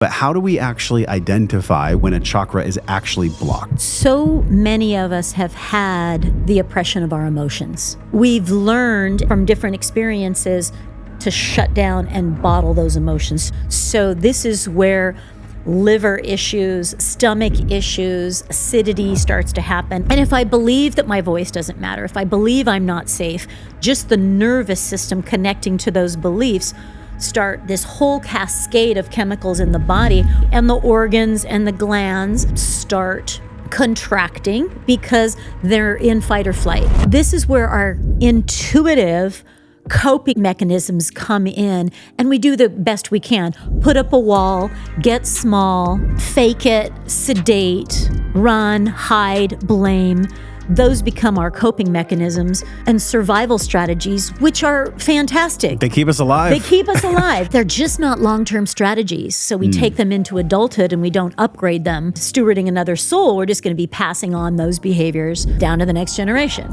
But how do we actually identify when a chakra is actually blocked? So many of us have had the oppression of our emotions. We've learned from different experiences to shut down and bottle those emotions. So this is where liver issues, stomach issues, acidity starts to happen. And if I believe that my voice doesn't matter, if I believe I'm not safe, just the nervous system connecting to those beliefs start this whole cascade of chemicals in the body, and the organs and the glands start contracting because they're in fight or flight. This is where our intuitive coping mechanisms come in, and we do the best we can. Put up a wall, get small, fake it, sedate, run, hide, blame. Those become our coping mechanisms and survival strategies, which are fantastic. They keep us alive. They keep us alive. They're just not long-term strategies. So we take them into adulthood and we don't upgrade them. Stewarding another soul, we're just going to be passing on those behaviors down to the next generation.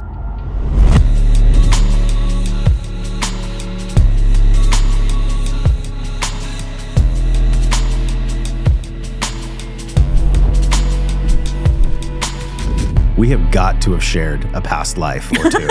We have got to have shared a past life or two,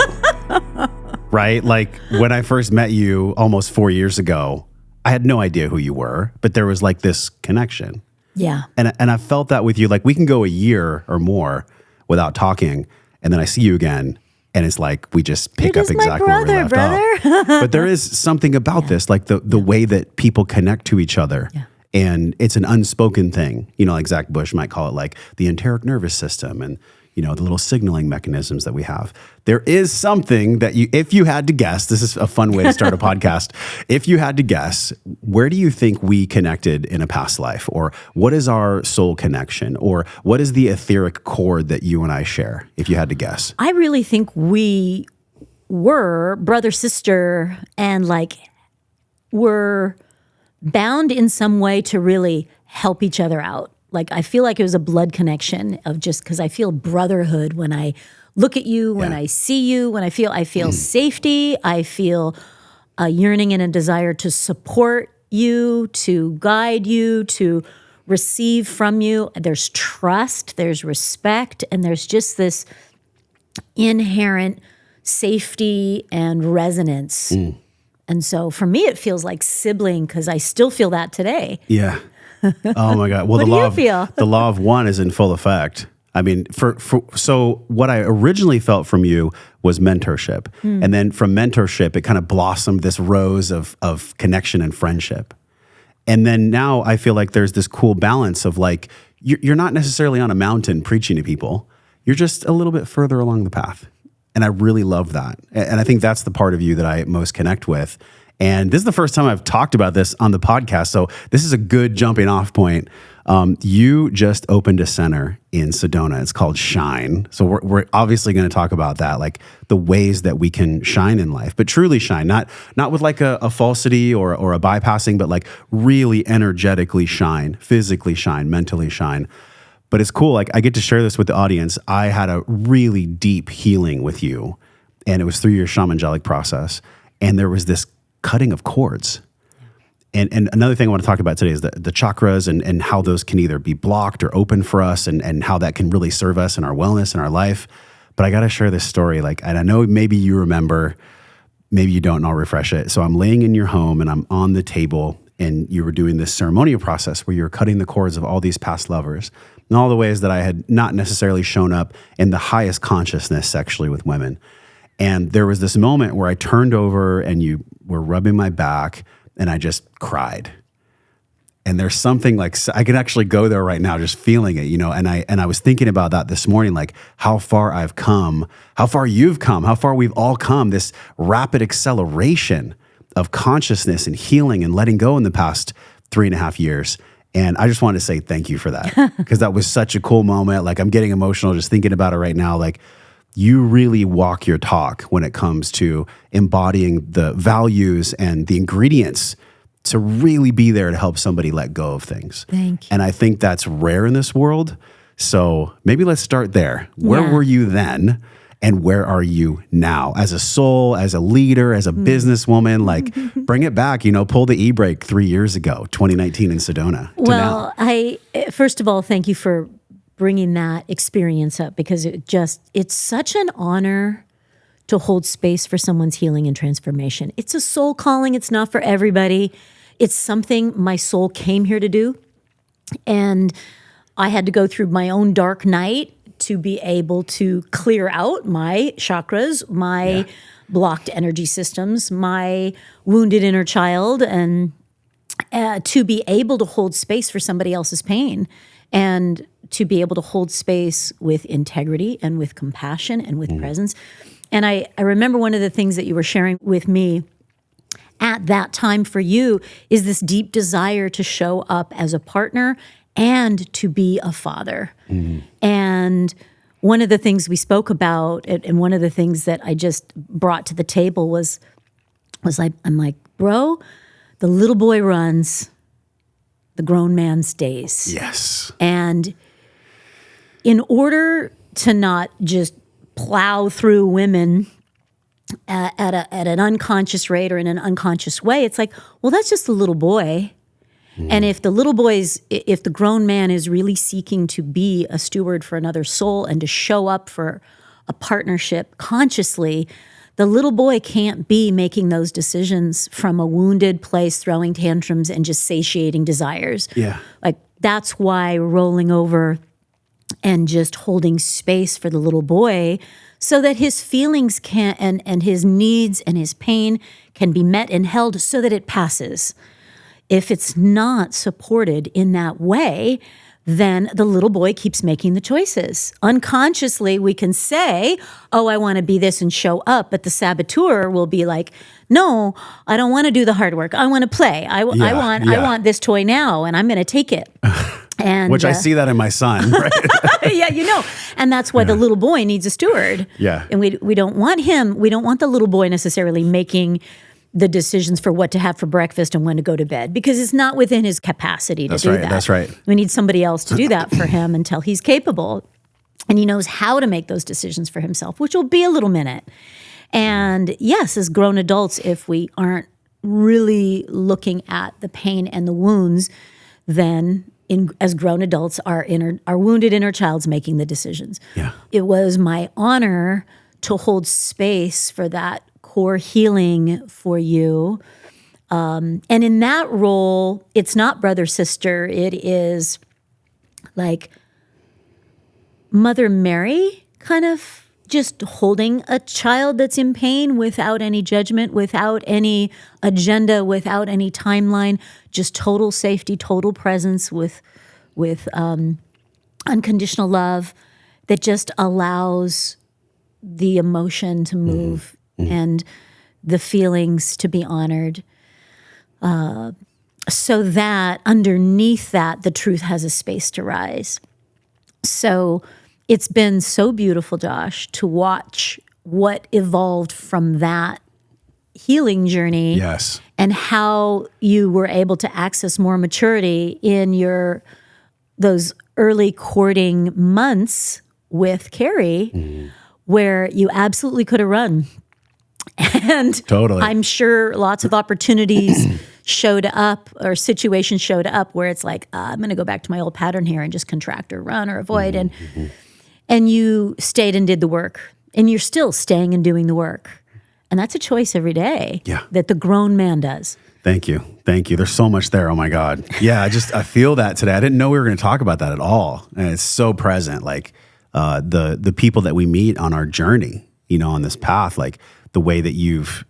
right? Like when I first met you almost 4 years ago, I had no idea who you were, but there was like this connection. Yeah. And I felt that with you. Like we can go a year or more without talking, and then I see you again, and it's like we just pick up exactly where we left off. But there is something about this, like the way that people connect to each other. Yeah. And it's an unspoken thing. You know, like Zach Bush might call it like the enteric nervous system and you know, the little signaling mechanisms that we have. There is something that you, if you had to guess, this is a fun way to start a podcast. If you had to guess, where do you think we connected in a past life? Or what is our soul connection? Or what is the etheric cord that you and I share, if you had to guess? I really think we were brother, sister, and like were bound in some way to really help each other out. Like, I feel like it was a blood connection of just because I feel brotherhood when I look at you, when I see you, when I feel safety. I feel a yearning and a desire to support you, to guide you, to receive from you. There's trust, there's respect, and there's just this inherent safety and resonance. And so for me, it feels like sibling because I still feel that today. Yeah. Oh my God. Well, the law of one is in full effect. I mean, so what I originally felt from you was mentorship. And then from mentorship, it kind of blossomed this rose of connection and friendship. And then now I feel like there's this cool balance of like, you're not necessarily on a mountain preaching to people. You're just a little bit further along the path. And I really love that. And I think that's the part of you that I most connect with. And this is the first time I've talked about this on the podcast, so this is a good jumping off point. You just opened a center in Sedona. It's called Shine. So we're obviously going to talk about that, like the ways that we can shine in life, but truly shine, not with like a falsity or a bypassing, but like really energetically shine, physically shine, mentally shine. But it's cool. Like I get to share this with the audience. I had a really deep healing with you, and it was through your shamanic process. And there was this cutting of cords. And another thing I want to talk about today is the chakras and how those can either be blocked or open for us and how that can really serve us in our wellness and our life. But I got to share this story. Like, and I know maybe you remember, maybe you don't, and I'll refresh it. So I'm laying in your home and I'm on the table and you were doing this ceremonial process where you're cutting the cords of all these past lovers and all the ways that I had not necessarily shown up in the highest consciousness sexually with women. And there was this moment where I turned over and you were rubbing my back and I just cried. And there's something like, I can actually go there right now just feeling it, you know, and I was thinking about that this morning, like how far I've come, how far you've come, how far we've all come, this rapid acceleration of consciousness and healing and letting go in the past 3.5 years. And I just wanted to say thank you for that because that was such a cool moment. Like I'm getting emotional just thinking about it right now. Like, you really walk your talk when it comes to embodying the values and the ingredients to really be there to help somebody let go of things. Thank you. And I think that's rare in this world. So maybe let's start there. Where were you then? And where are you now as a soul, as a leader, as a businesswoman? Like, bring it back, pull the e-brake 3 years ago, 2019 in Sedona. Well, first of all, thank you for bringing that experience up, because it's such an honor to hold space for someone's healing and transformation. It's a soul calling. It's not for everybody. It's something my soul came here to do. And I had to go through my own dark night to be able to clear out my chakras, my blocked energy systems, my wounded inner child, and to be able to hold space for somebody else's pain, and to be able to hold space with integrity and with compassion and with presence. And I remember one of the things that you were sharing with me at that time for you is this deep desire to show up as a partner and to be a father. And one of the things we spoke about, and one of the things that I just brought to the table was like, I'm like, bro, the little boy runs, the grown man stays. Yes. And in order to not just plow through women at an unconscious rate or in an unconscious way, it's like, well, that's just a little boy. And if the grown man is really seeking to be a steward for another soul and to show up for a partnership consciously, the little boy can't be making those decisions from a wounded place, throwing tantrums and just satiating desires. Yeah. Like, that's why rolling over and just holding space for the little boy so that his feelings can and his needs and his pain can be met and held so that it passes. If it's not supported in that way, then the little boy keeps making the choices. Unconsciously, we can say, oh, I want to be this and show up. But the saboteur will be like, no, I don't want to do the hard work. I want to play. I want this toy now, and I'm going to take it. And which I see that in my son. Right? Yeah, and that's why the little boy needs a steward. Yeah. And we don't want him. We don't want the little boy necessarily making the decisions for what to have for breakfast and when to go to bed, because it's not within his capacity to do that. That's right. We need somebody else to do that for him until he's capable and he knows how to make those decisions for himself, which will be a little minute. And yes, as grown adults, if we aren't really looking at the pain and the wounds, then as grown adults, our wounded inner child's making the decisions. Yeah. It was my honor to hold space for that core healing for you. And in that role, it's not brother, sister. It is like Mother Mary, kind of just holding a child that's in pain without any judgment, without any agenda, without any timeline, just total safety, total presence with unconditional love that just allows the emotion to move and the feelings to be honored, so that underneath that, the truth has a space to rise. So it's been so beautiful, Josh, to watch what evolved from that healing journey. Yes. And how you were able to access more maturity in those early courting months with Carrie, where you absolutely could have run. And totally. I'm sure lots of opportunities showed up or situations showed up where it's like, I'm going to go back to my old pattern here and just contract or run or avoid. And you stayed and did the work. And you're still staying and doing the work. And that's a choice every day that the grown man does. Thank you. There's so much there. Oh my God. Yeah, I feel that today. I didn't know we were going to talk about that at all. And it's so present. Like the people that we meet on our journey, on this path, like the way that you've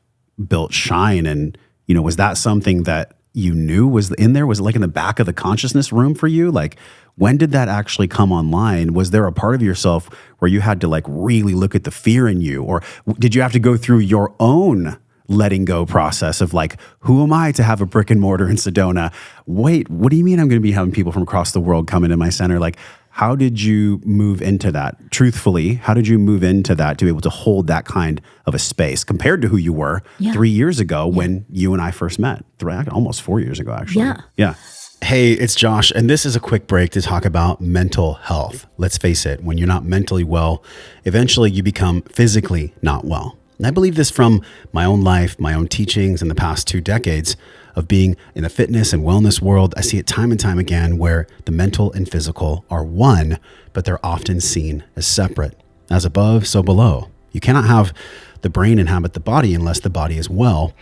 built Shine. And, was that something that you knew was in there? Was it like in the back of the consciousness room for you? Like, when did that actually come online? Was there a part of yourself where you had to like really look at the fear in you? Or did you have to go through your own letting go process of like, who am I to have a brick and mortar in Sedona? Wait, what do you mean I'm going to be having people from across the world come into my center? Like, how did you move into that? Truthfully, how did you move into that to be able to hold that kind of a space compared to who you were 3 years ago when you and I first met? Almost 4 years ago, actually. Yeah. Hey, it's Josh, and this is a quick break to talk about mental health. Let's face it, when you're not mentally well, eventually you become physically not well. And I believe this from my own life, my own teachings in the past 2 decades of being in the fitness and wellness world. I see it time and time again where the mental and physical are one, but they're often seen as separate. As above, so below. You cannot have the brain inhabit the body unless the body is well.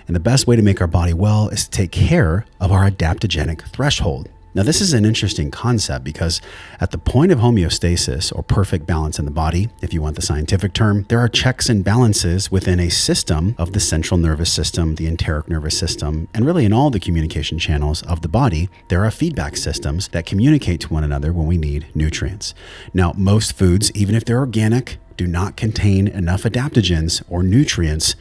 And the best way to make our body well is to take care of our adaptogenic threshold. Now, this is an interesting concept because at the point of homeostasis or perfect balance in the body, if you want the scientific term, there are checks and balances within a system of the central nervous system, the enteric nervous system, and really in all the communication channels of the body, there are feedback systems that communicate to one another when we need nutrients. Now, most foods, even if they're organic, do not contain enough adaptogens or nutrients.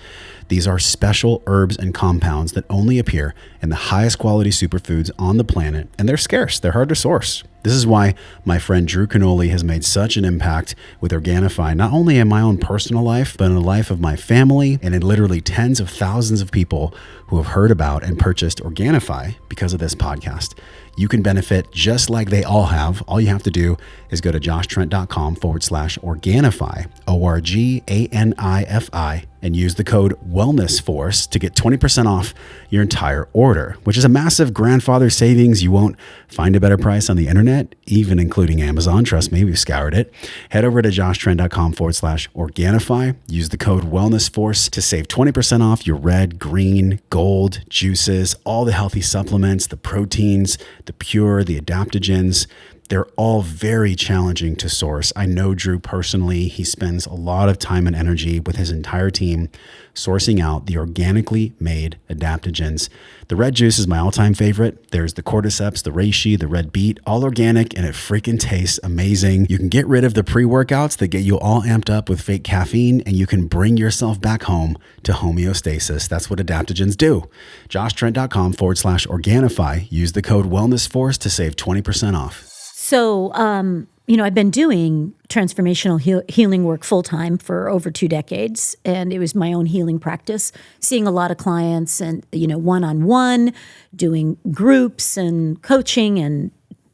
These are special herbs and compounds that only appear in the highest quality superfoods on the planet, and they're scarce. They're hard to source. This is why my friend Drew Canoli has made such an impact with Organifi, not only in my own personal life, but in the life of my family and in literally tens of thousands of people who have heard about and purchased Organifi because of this podcast. You can benefit just like they all have. All you have to do is go to joshtrent.com/Organifi, ORGANIFI, and use the code WellnessForce to get 20% off your entire order, which is a massive grandfather savings. You won't find a better price on the internet, even including Amazon. Trust me, we've scoured it. Head over to joshtrent.com/Organifi. Use the code WellnessForce to save 20% off your red, green, gold juices, all the healthy supplements, the proteins, the pure, the adaptogens. They're all very challenging to source. I know Drew personally. He spends a lot of time and energy with his entire team sourcing out the organically made adaptogens. The red juice is my all-time favorite. There's the cordyceps, the reishi, the red beet, all organic, and it freaking tastes amazing. You can get rid of the pre-workouts that get you all amped up with fake caffeine, and you can bring yourself back home to homeostasis. That's what adaptogens do. joshtrent.com/Organifi. Use the code WellnessForce to save 20% off. So, I've been doing transformational healing work full-time for over 2 decades, and it was my own healing practice, seeing a lot of clients and, one-on-one, doing groups and coaching and,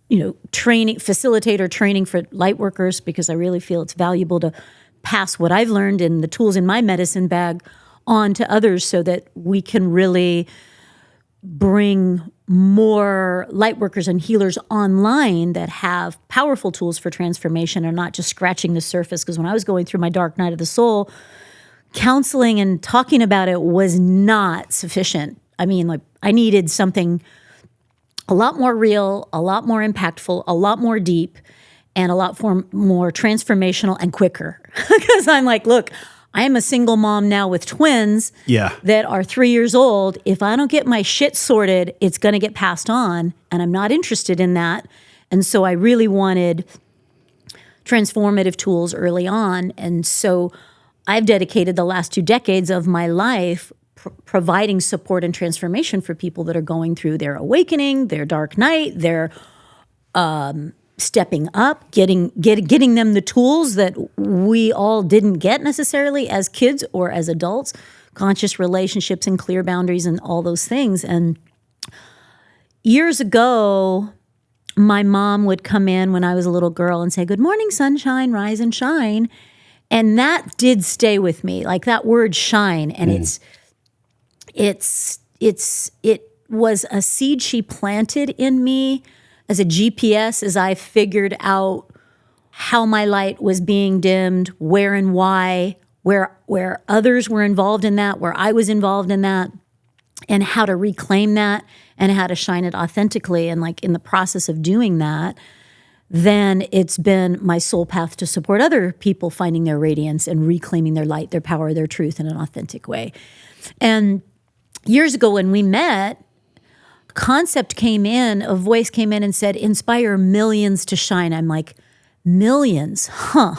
facilitator training for light workers, because I really feel it's valuable to pass what I've learned and the tools in my medicine bag on to others so that we can really bring more light workers and healers online that have powerful tools for transformation and not just scratching the surface. Because when I was going through my dark night of the soul, counseling and talking about it was not sufficient. I mean, I needed something a lot more real, a lot more impactful, a lot more deep, and a lot more transformational and quicker. Because I'm like, look, I am a single mom now with twins that are 3 years old. If I don't get my shit sorted, it's going to get passed on, and I'm not interested in that. And so I really wanted transformative tools early on. And so I've dedicated the last 2 decades of my life providing support and transformation for people that are going through their awakening, their dark night, their stepping up, getting them the tools that we all didn't get necessarily as kids or as adults, conscious relationships and clear boundaries and all those things. And years ago, my mom would come in when I was a little girl and say, "Good morning, sunshine, rise and shine." And that did stay with me, like that word shine. And it was a seed she planted in me as a GPS, as I figured out how my light was being dimmed, where and why, where others were involved in that, where I was involved in that, and how to reclaim that and how to shine it authentically. And in the process of doing that, then it's been my soul path to support other people finding their radiance and reclaiming their light, their power, their truth in an authentic way. And years ago when we met, a voice came in and said, "Inspire millions to shine." I'm like, millions? Huh.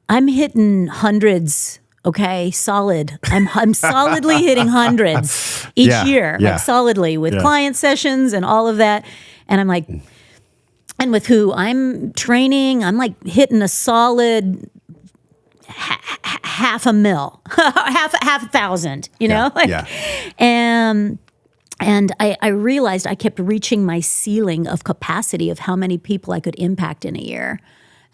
I'm hitting hundreds, okay, solid. I'm solidly hitting hundreds each year, solidly with client sessions and all of that. And I'm like, and with who I'm training, I'm hitting a solid half a mil, half a thousand, you know? And And I realized I kept reaching my ceiling of capacity of how many people I could impact in a year.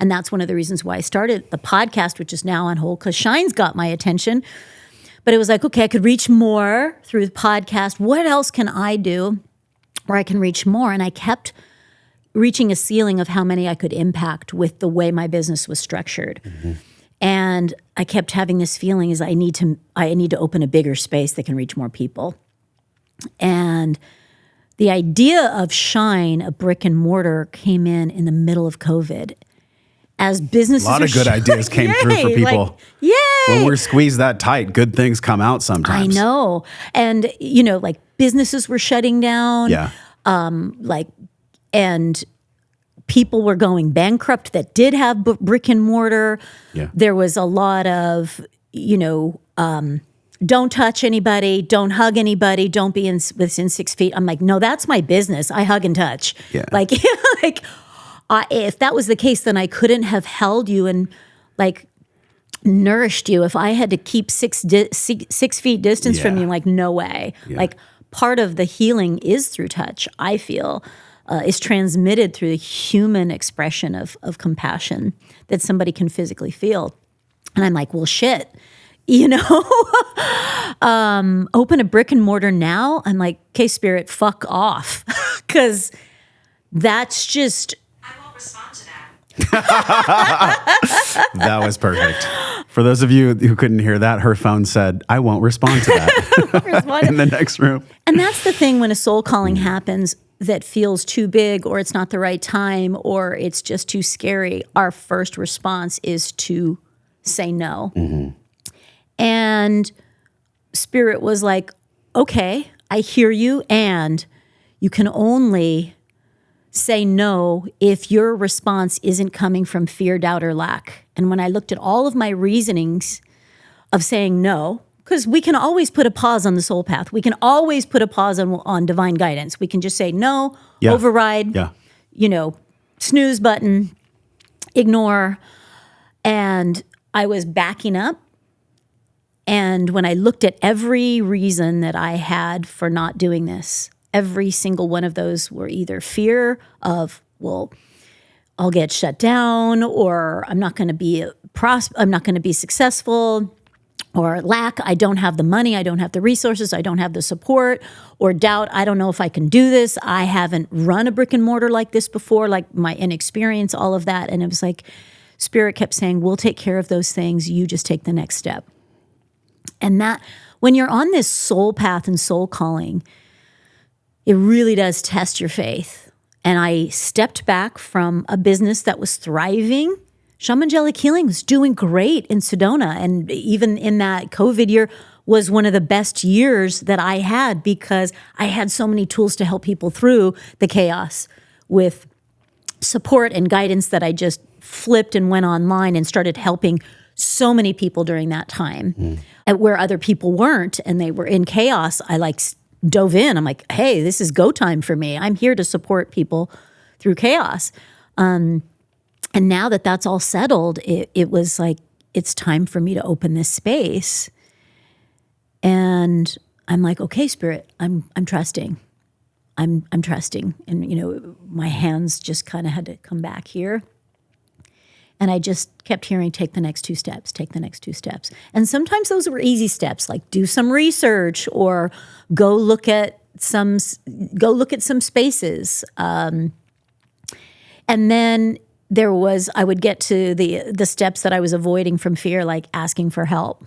And that's one of the reasons why I started the podcast, which is now on hold, because Shine's got my attention. But it was like, okay, I could reach more through the podcast. What else can I do where I can reach more? And I kept reaching a ceiling of how many I could impact with the way my business was structured. Mm-hmm. And I kept having this feeling is I need to open a bigger space that can reach more people. And the idea of Shine, a brick and mortar, came in the middle of COVID. As businesses, a lot of good ideas came through for people. Like, yay! When we're squeezed that tight, good things come out sometimes. I know. And, like businesses were shutting down. Yeah. And people were going bankrupt that did have brick and mortar. Yeah. There was a lot of, don't touch anybody, don't hug anybody, don't be within 6 feet. I'm like, no, that's my business. I hug and touch. Yeah. If that was the case, then I couldn't have held you and nourished you. If I had to keep 6 feet distance from you, no way. Yeah. Part of the healing is through touch, I feel, is transmitted through the human expression of compassion that somebody can physically feel. And I'm like, well, shit. Open a brick and mortar now. I'm like, okay, Spirit, fuck off. Because that's just... I won't respond to that. That was perfect. For those of you who couldn't hear that, her phone said, I won't respond to that in the next room. And that's the thing when a soul calling happens that feels too big or it's not the right time or it's just too scary. Our first response is to say no. Mm-hmm. And Spirit was like, okay, I hear you, and you can only say no if your response isn't coming from fear, doubt, or lack. And when I looked at all of my reasonings of saying no, because we can always put a pause on the soul path. We can always put a pause on divine guidance. We can just say no, override, snooze button, ignore. And I was backing up. And when I looked at every reason that I had for not doing this, every single one of those were either fear of, well, I'll get shut down, or I'm not going to be successful, or lack, I don't have the money, I don't have the resources, I don't have the support, or doubt, I don't know if I can do this. I haven't run a brick and mortar like this before, like my inexperience, all of that. And it was like, Spirit kept saying, we'll take care of those things. You just take the next step. And that, when you're on this soul path and soul calling, it really does test your faith. And I stepped back from a business that was thriving. Shamanic Healing was doing great in Sedona. And even in that COVID year was one of the best years that I had because I had so many tools to help people through the chaos with support and guidance that I just flipped and went online and started helping so many people during that time. At where other people weren't and they were in chaos, I dove in. I'm like, hey, this is go time for me. I'm here to support people through chaos. And now that that's all settled, it was like, it's time for me to open this space. And I'm like, okay, Spirit, I'm trusting. I'm trusting. And, my hands just kind of had to come back here. And I just kept hearing, take the next 2 steps, take the next 2 steps. And sometimes those were easy steps, like do some research or go look at some spaces. And then I would get to the steps that I was avoiding from fear, like asking for help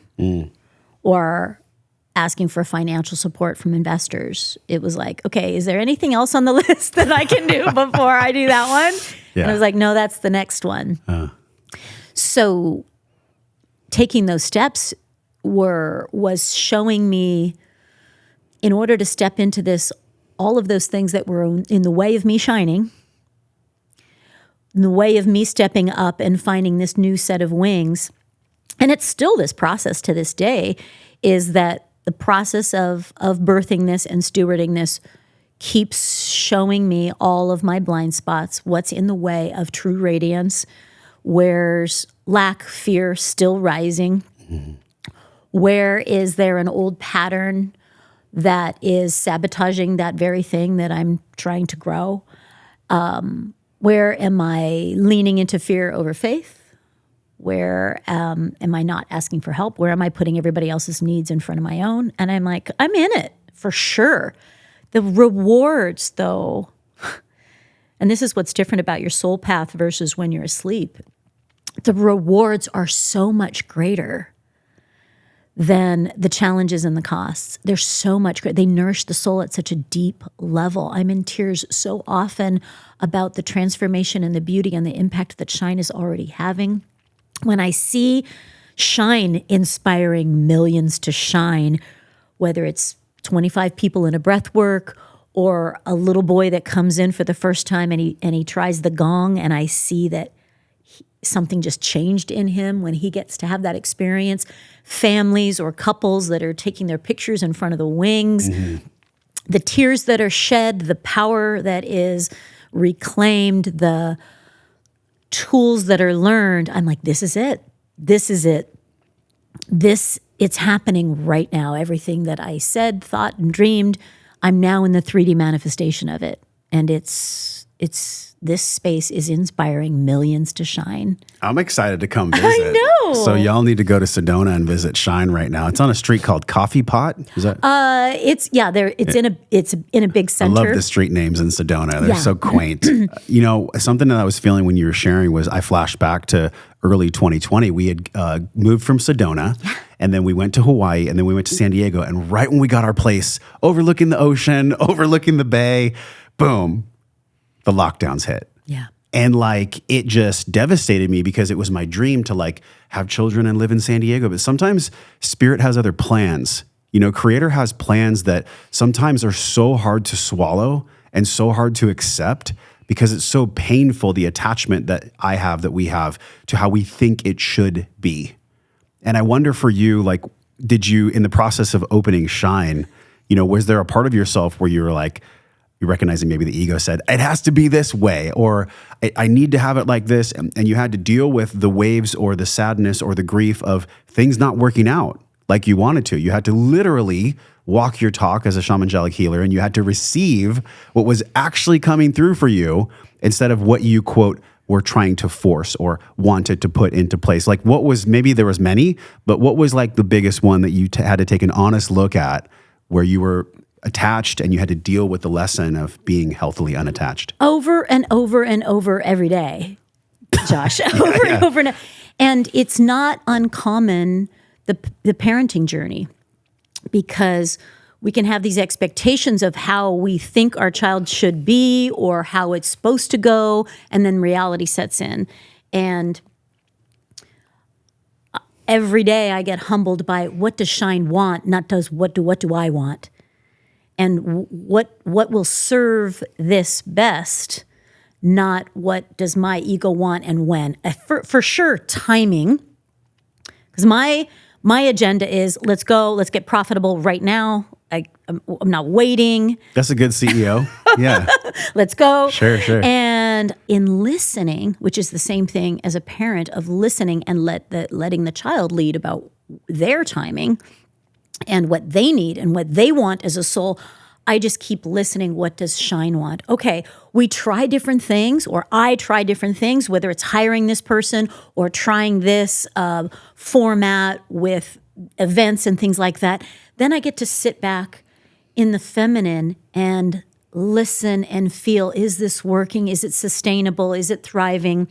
or asking for financial support from investors. It was like, okay, is there anything else on the list that I can do before I do that one? Yeah. And I was like, no, that's the next one. So taking those steps was showing me, in order to step into this, all of those things that were in the way of me shining, in the way of me stepping up and finding this new set of wings. And it's still this process to this day, is that the process of birthing this and stewarding this keeps showing me all of my blind spots, what's in the way of true radiance, where's lack, fear still rising, where is there an old pattern that is sabotaging that very thing that I'm trying to grow? Where am I leaning into fear over faith? Where am I not asking for help? Where am I putting everybody else's needs in front of my own? And I'm like, I'm in it for sure. The rewards, though, and this is what's different about your soul path versus when you're asleep, the rewards are so much greater than the challenges and the costs. They're so much greater. They nourish the soul at such a deep level. I'm in tears so often about the transformation and the beauty and the impact that Shine is already having. When I see Shine inspiring millions to shine, whether it's 25 people in a breath work or a little boy that comes in for the first time and he tries the gong, and I see that something just changed in him when he gets to have that experience. Families or couples that are taking their pictures in front of the wings, the tears that are shed, the power that is reclaimed, the tools that are learned. I'm like, this is it. This is it. It's happening right now. Everything that I said, thought, and dreamed, I'm now in the 3D manifestation of it. And this space is inspiring millions to shine. I'm excited to come visit. I know. So y'all need to go to Sedona and visit Shine right now. It's on a street called Coffee Pot. Is that? It's in a big center. I love the street names in Sedona. They're so quaint. Something that I was feeling when you were sharing was I flashed back to early 2020. We had moved from Sedona, and then we went to Hawaii, and then we went to San Diego. And right when we got our place overlooking the ocean, overlooking the bay, boom, the lockdowns hit. Yeah. And it just devastated me because it was my dream to have children and live in San Diego. But sometimes Spirit has other plans. Creator has plans that sometimes are so hard to swallow and so hard to accept because it's so painful, the attachment that we have to how we think it should be. And I wonder for you, did you, in the process of opening Shine, was there a part of yourself where you were you're recognizing maybe the ego said, it has to be this way, or I need to have it like this. And you had to deal with the waves or the sadness or the grief of things not working out like you wanted to. You had to literally walk your talk as a shamanic healer, and you had to receive what was actually coming through for you instead of what you, quote, were trying to force or wanted to put into place. What was, maybe there was many, but what was the biggest one that you had to take an honest look at where you were attached and you had to deal with the lesson of being healthily unattached? Over and over and over every day, Josh. And over. And it's not uncommon, the parenting journey, because we can have these expectations of how we think our child should be or how it's supposed to go, and then reality sets in. And every day I get humbled by what does Shine want, not what do I want. And what will serve this best, not what does my ego want and when. For sure, timing, because my agenda is let's go, let's get profitable right now. I'm not waiting. That's a good CEO. Yeah. Let's go. Sure. And in listening, which is the same thing as a parent of listening and letting the child lead about their timing and what they need and what they want as a soul, I just keep listening. What does Shine want? Okay, we try different things, or I try different things, whether it's hiring this person or trying this format with events and things like that. Then I get to sit back in the feminine and listen and feel, is this working? Is it sustainable? Is it thriving?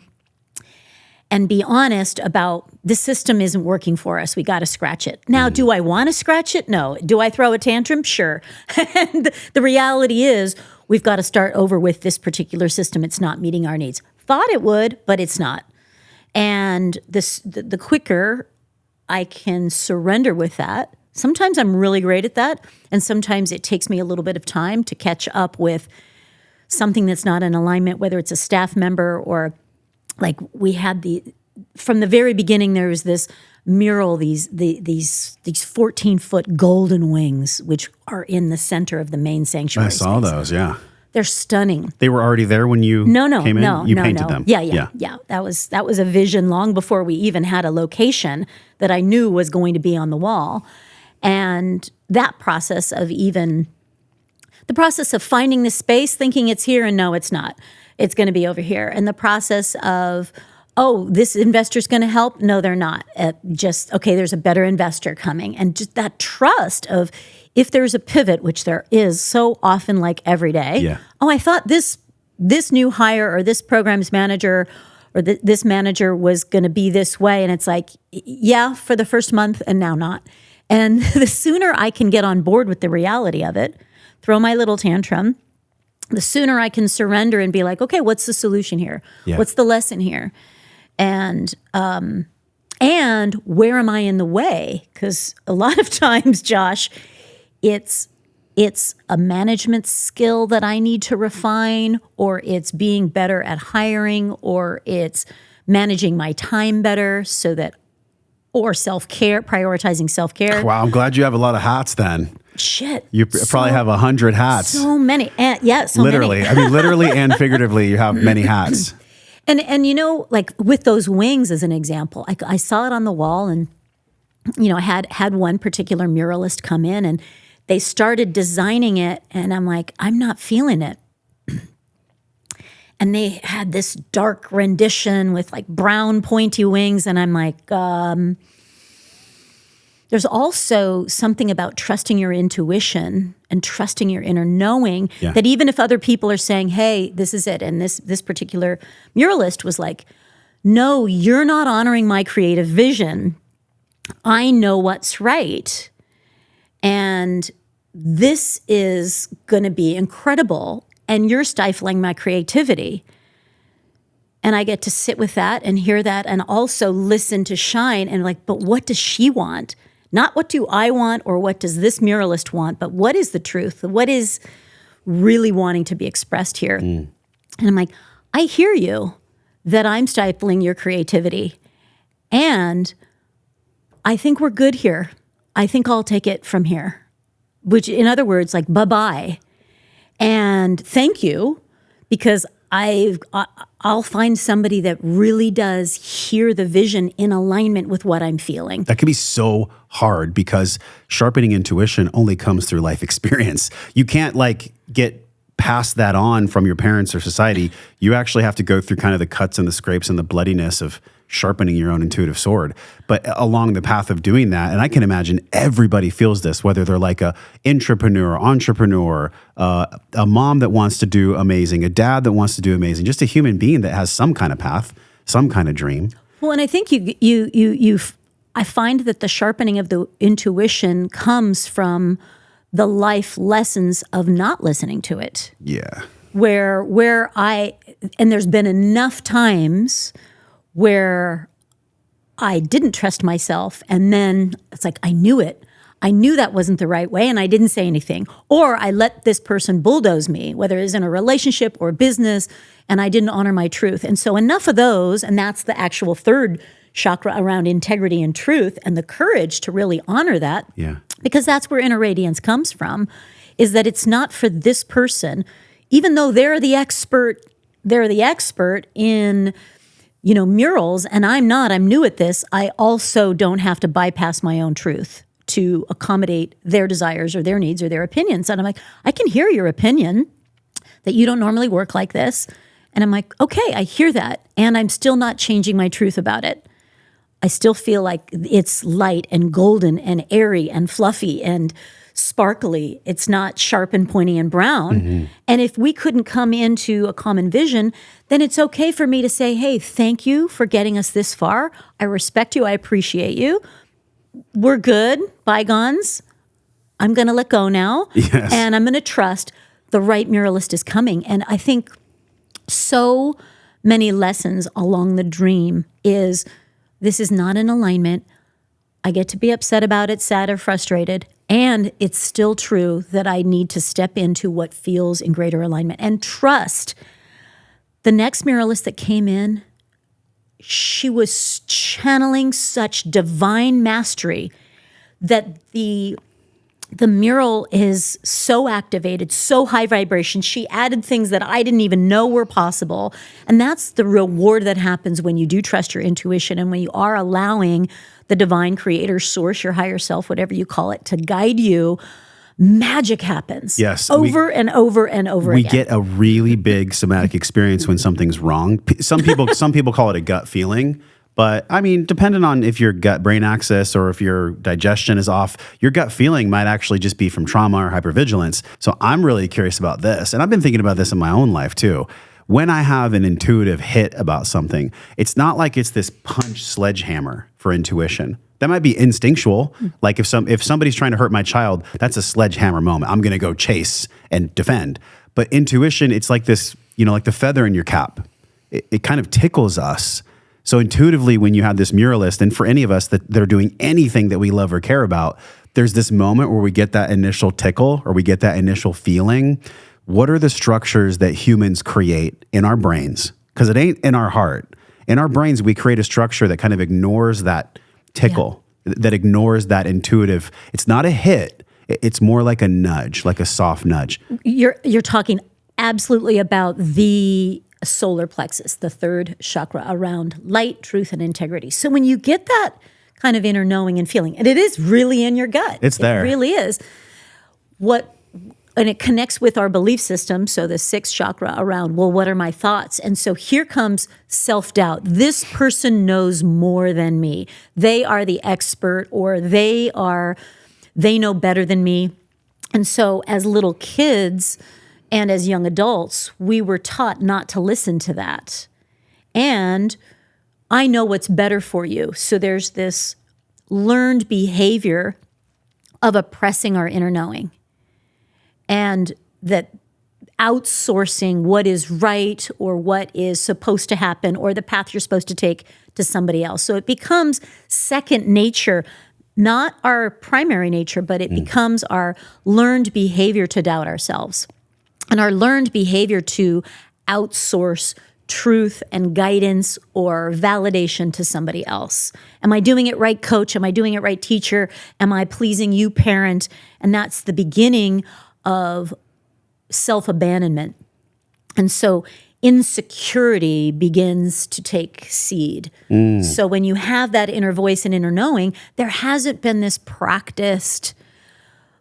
And be honest about the system isn't working for us. We got to scratch it. Now, do I want to scratch it? No. Do I throw a tantrum? Sure. And the reality is we've got to start over with this particular system. It's not meeting our needs. Thought it would, but it's not. And the quicker I can surrender with that, sometimes I'm really great at that. And sometimes it takes me a little bit of time to catch up with something that's not in alignment, whether it's a staff member or we had from the very beginning, there was this mural, these 14-foot golden wings, which are in the center of the main sanctuary. I saw those, yeah. They're stunning. They were already there when you came in? You painted them? Yeah. That was a vision long before we even had a location that I knew was going to be on the wall. And that process of the process of finding the space, thinking it's here, and no, it's not. It's going to be over here. And the process of, oh, this investor's going to help. No, they're not. Okay, there's a better investor coming. And just that trust of, if there's a pivot, which there is so often, like every day. Yeah. Oh, I thought this new hire or this program's manager or this manager was going to be this way. And it's like, yeah, for the first month, and now not. And the sooner I can get on board with the reality of it, throw my little tantrum, the sooner I can surrender and be like, okay, what's the solution here? Yeah. What's the lesson here? And where am I in the way? Because a lot of times, Josh, it's a management skill that I need to refine, or it's being better at hiring, or it's managing my time better or self-care, prioritizing self-care. Wow, I'm glad you have a lot of hats then. Shit. You probably have 100 hats. So many. So literally. many. I mean, literally and figuratively, you have many hats. And like with those wings as an example, I saw it on the wall, and I had one particular muralist come in, and they started designing it, and I'm like, I'm not feeling it. And they had this dark rendition with like brown pointy wings, and I'm like, there's also something about trusting your intuition and trusting your inner knowing that even if other people are saying, hey, this is it, and this particular muralist was like, no, you're not honoring my creative vision. I know what's right. And this is going to be incredible, and you're stifling my creativity. And I get to sit with that and hear that, and also listen to Shine, and like, but what does she want? Not what do I want, or what does this muralist want, but what is the truth? What is really wanting to be expressed here? And I'm like, I hear you that I'm stifling your creativity, and I think we're good here. I think I'll take it from here. Which, in other words, like, bye-bye. And thank you, because I'll find somebody that really does hear the vision in alignment with what I'm feeling. That can be so hard, because sharpening intuition only comes through life experience. You can't like get past that on from your parents or society. You actually have to go through kind of the cuts and the scrapes and the bloodiness of sharpening your own intuitive sword. But along the path of doing that, and I can imagine everybody feels this, whether they're like a entrepreneur, a mom that wants to do amazing, a dad that wants to do amazing, just a human being that has some kind of path, some kind of dream. Well, and I think I find that the sharpening of the intuition comes from the life lessons of not listening to it. Yeah. And there's been enough times where I didn't trust myself, and then it's like, I knew it. I knew that wasn't the right way, and I didn't say anything. Or I let this person bulldoze me, whether it's in a relationship or business, and I didn't honor my truth. And so enough of those, and that's the actual third chakra around integrity and truth, and the courage to really honor that. Yeah. Because that's where inner radiance comes from, is that it's not for this person, even though they're the expert in murals, and I'm not, I'm new at this. I also don't have to bypass my own truth to accommodate their desires or their needs or their opinions. And I'm like, I can hear your opinion that you don't normally work like this. And I'm like, okay, I hear that. And I'm still not changing my truth about it. I still feel like it's light and golden and airy and fluffy and sparkly. It's not sharp and pointy and brown. Mm-hmm. And if we couldn't come into a common vision, then it's okay for me to say, hey, thank you for getting us this far. I respect you. I appreciate you. We're good. Bygones. I'm going to let go now. Yes. And I'm going to trust the right muralist is coming. And I think so many lessons along the dream is this is not in alignment. I get to be upset about it, sad or frustrated. And it's still true that I need to step into what feels in greater alignment and trust. The next muralist that came in, she was channeling such divine mastery that the the mural is so activated, so high vibration. She added things that I didn't even know were possible. And that's the reward that happens when you do trust your intuition and when you are allowing the divine creator, source, your higher self, whatever you call it, to guide you. Magic happens. Yes. Over and over and over again. We get a really big somatic experience when something's wrong. Some people call it a gut feeling. But I mean, depending on if your gut-brain axis or if your digestion is off, your gut feeling might actually just be from trauma or hypervigilance. So I'm really curious about this. And I've been thinking about this in my own life too. When I have an intuitive hit about something, it's not like it's this punch sledgehammer for intuition. That might be instinctual. Like if somebody's trying to hurt my child, that's a sledgehammer moment. I'm going to go chase and defend. But intuition, it's like this, like the feather in your cap. It kind of tickles us. So intuitively, when you have this muralist, and for any of us that are doing anything that we love or care about, there's this moment where we get that initial tickle or we get that initial feeling. What are the structures that humans create in our brains? Because it ain't in our heart. In our brains, we create a structure that kind of ignores that tickle, that ignores that intuitive. It's not a hit. It's more like a nudge, like a soft nudge. You're talking absolutely about the solar plexus, the third chakra around light, truth, and integrity. So when you get that kind of inner knowing and feeling, and it is really in your gut. It's there. It really is. And it connects with our belief system. So the sixth chakra around, well, what are my thoughts? And so here comes self-doubt. This person knows more than me. They are the expert, or they know better than me. And so as little kids and as young adults, we were taught not to listen to that. And I know what's better for you. So there's this learned behavior of oppressing our inner knowing. And that outsourcing what is right or what is supposed to happen or the path you're supposed to take to somebody else. So it becomes second nature, not our primary nature, but it becomes our learned behavior to doubt ourselves. And our learned behavior to outsource truth and guidance or validation to somebody else. Am I doing it right, coach? Am I doing it right, teacher? Am I pleasing you, parent? And that's the beginning of self-abandonment. And so insecurity begins to take seed. So when you have that inner voice and inner knowing, there hasn't been this practiced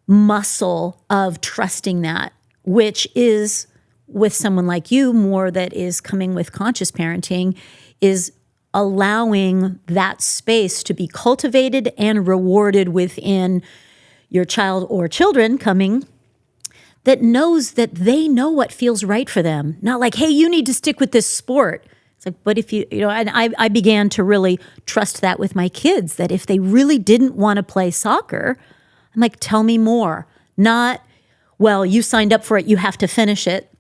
muscle of trusting that, which is with someone like you, more that is coming with conscious parenting, is allowing that space to be cultivated and rewarded within your child or children coming that knows that they know what feels right for them. Not like, hey, you need to stick with this sport. It's like, but if and I began to really trust that with my kids, that if they really didn't want to play soccer, I'm like, tell me more. Not, well, you signed up for it, you have to finish it.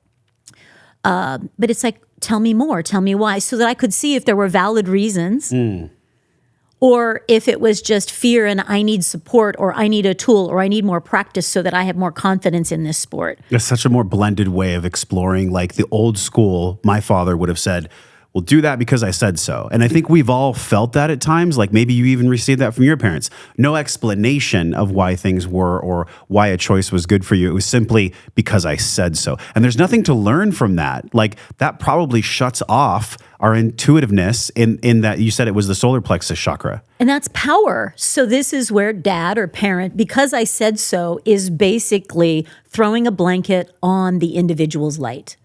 But it's like, tell me more, tell me why, so that I could see if there were valid reasons or if it was just fear and I need support or I need a tool or I need more practice so that I have more confidence in this sport. It's such a more blended way of exploring. Like the old school, my father would have said, well, do that because I said so. And I think we've all felt that at times. Like maybe you even received that from your parents. No explanation of why things were or why a choice was good for you. It was simply because I said so. And there's nothing to learn from that. Like that probably shuts off our intuitiveness in that you said it was the solar plexus chakra. And that's power. So this is where dad or parent, because I said so, is basically throwing a blanket on the individual's light.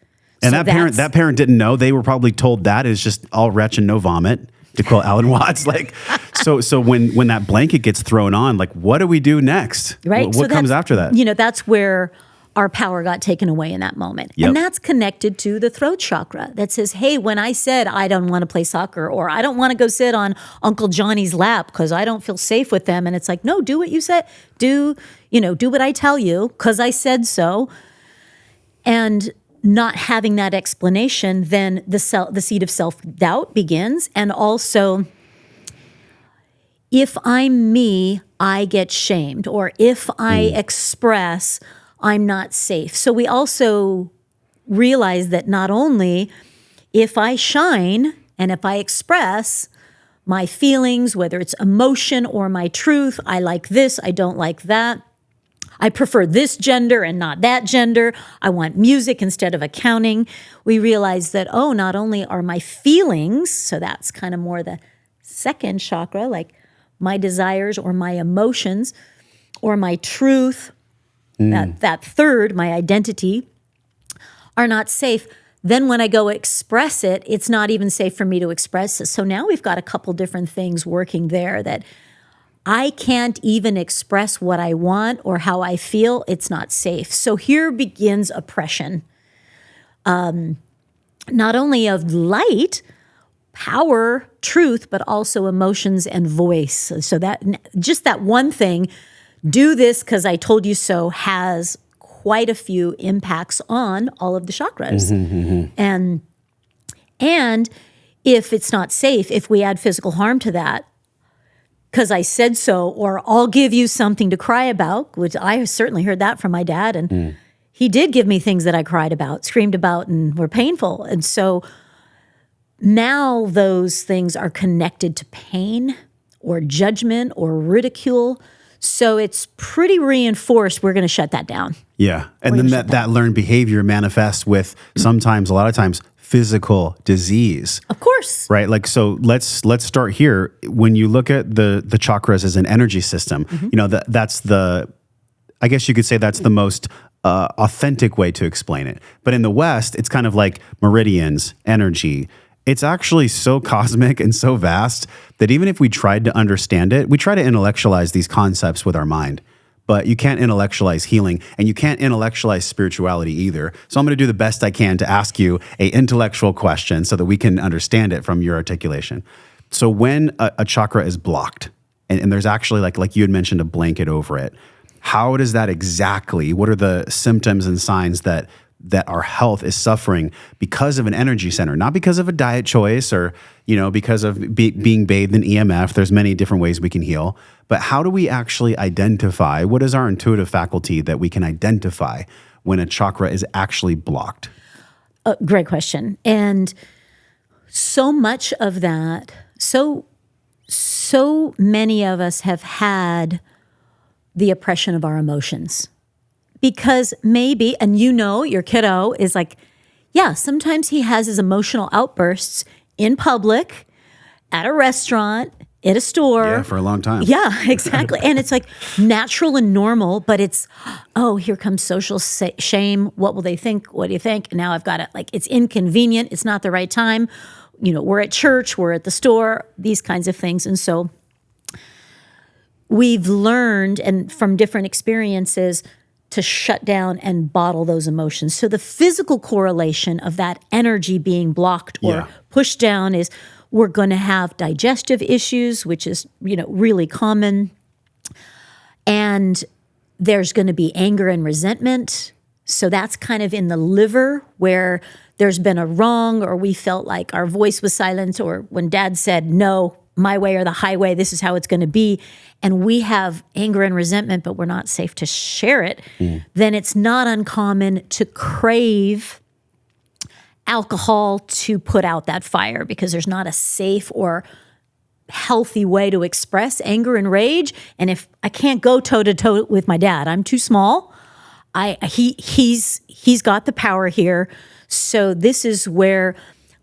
And so that parent didn't know. They were probably told that is just all retch and no vomit, to quote Alan Watts. Like, so when that blanket gets thrown on, like, what do we do next? Right. What comes after that? That's where our power got taken away in that moment. Yep. And that's connected to the throat chakra that says, hey, when I said I don't want to play soccer or I don't want to go sit on Uncle Johnny's lap because I don't feel safe with them. And it's like, no, do what you said. Do what I tell you because I said so. And not having that explanation, then the seed of self-doubt begins. And also, if I'm me, I get shamed. Or if I express, I'm not safe. So we also realize that not only if I shine and if I express my feelings, whether it's emotion or my truth, I like this, I don't like that, I prefer this gender and not that gender. I want music instead of accounting. We realize that, not only are my feelings, so that's kind of more the second chakra, like my desires or my emotions or my truth, that third, my identity, are not safe. Then when I go express it, it's not even safe for me to express it. So now we've got a couple different things working there that I can't even express what I want or how I feel. It's not safe. So here begins oppression, not only of light, power, truth, but also emotions and voice. So that just that one thing, do this because I told you so, has quite a few impacts on all of the chakras. And if it's not safe, if we add physical harm to that, because I said so, or I'll give you something to cry about, which I certainly heard that from my dad. And he did give me things that I cried about, screamed about, and were painful. And so now those things are connected to pain or judgment or ridicule. So it's pretty reinforced. We're going to shut that down. Yeah. And then that learned behavior manifests with sometimes, a lot of times, physical disease. Of course. Right? Like, so let's start here. When you look at the chakras as an energy system, that's the, I guess you could say that's the most authentic way to explain it. But in the West, it's kind of like meridians, energy. It's actually so cosmic and so vast that even if we tried to understand it, we try to intellectualize these concepts with our mind. But you can't intellectualize healing, and you can't intellectualize spirituality either. So I'm going to do the best I can to ask you an intellectual question so that we can understand it from your articulation. So when a chakra is blocked, and there's actually, like you had mentioned, a blanket over it, how does that exactly, what are the symptoms and signs that our health is suffering because of an energy center, not because of a diet choice or, because of being bathed in EMF. There's many different ways we can heal, but how do we actually identify, what is our intuitive faculty that we can identify when a chakra is actually blocked? Great question. And so much of that, so many of us have had the oppression of our emotions. Because maybe, and your kiddo is like, sometimes he has his emotional outbursts in public, at a restaurant, at a store. Yeah, for a long time. Yeah, exactly. And it's like natural and normal, but it's, here comes social shame. What will they think? What do you think? And now I've got it. Like, it's inconvenient. It's not the right time. We're at church, we're at the store, these kinds of things. And so we've learned, and from different experiences, to shut down and bottle those emotions. So the physical correlation of that energy being blocked or pushed down is we're going to have digestive issues, which is, really common. And there's going to be anger and resentment. So that's kind of in the liver where there's been a wrong, or we felt like our voice was silenced, or when dad said, no, my way or the highway, this is how it's going to be, and we have anger and resentment, but we're not safe to share it, then it's not uncommon to crave alcohol to put out that fire, because there's not a safe or healthy way to express anger and rage. And if I can't go toe to toe with my dad, I'm too small. He's got the power here. So this is where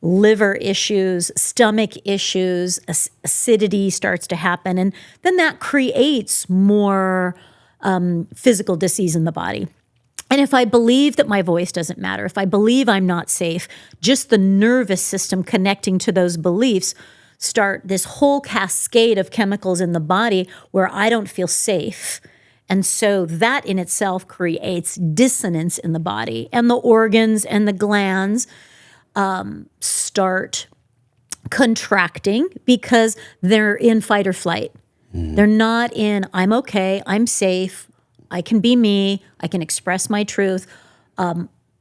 liver issues, stomach issues, acidity starts to happen. And then that creates more physical disease in the body. And if I believe that my voice doesn't matter, if I believe I'm not safe, just the nervous system connecting to those beliefs start this whole cascade of chemicals in the body where I don't feel safe. And so that in itself creates dissonance in the body, and the organs and the glands start contracting because they're in fight or flight. They're not in, I'm okay, I'm safe, I can be me, I can express my truth.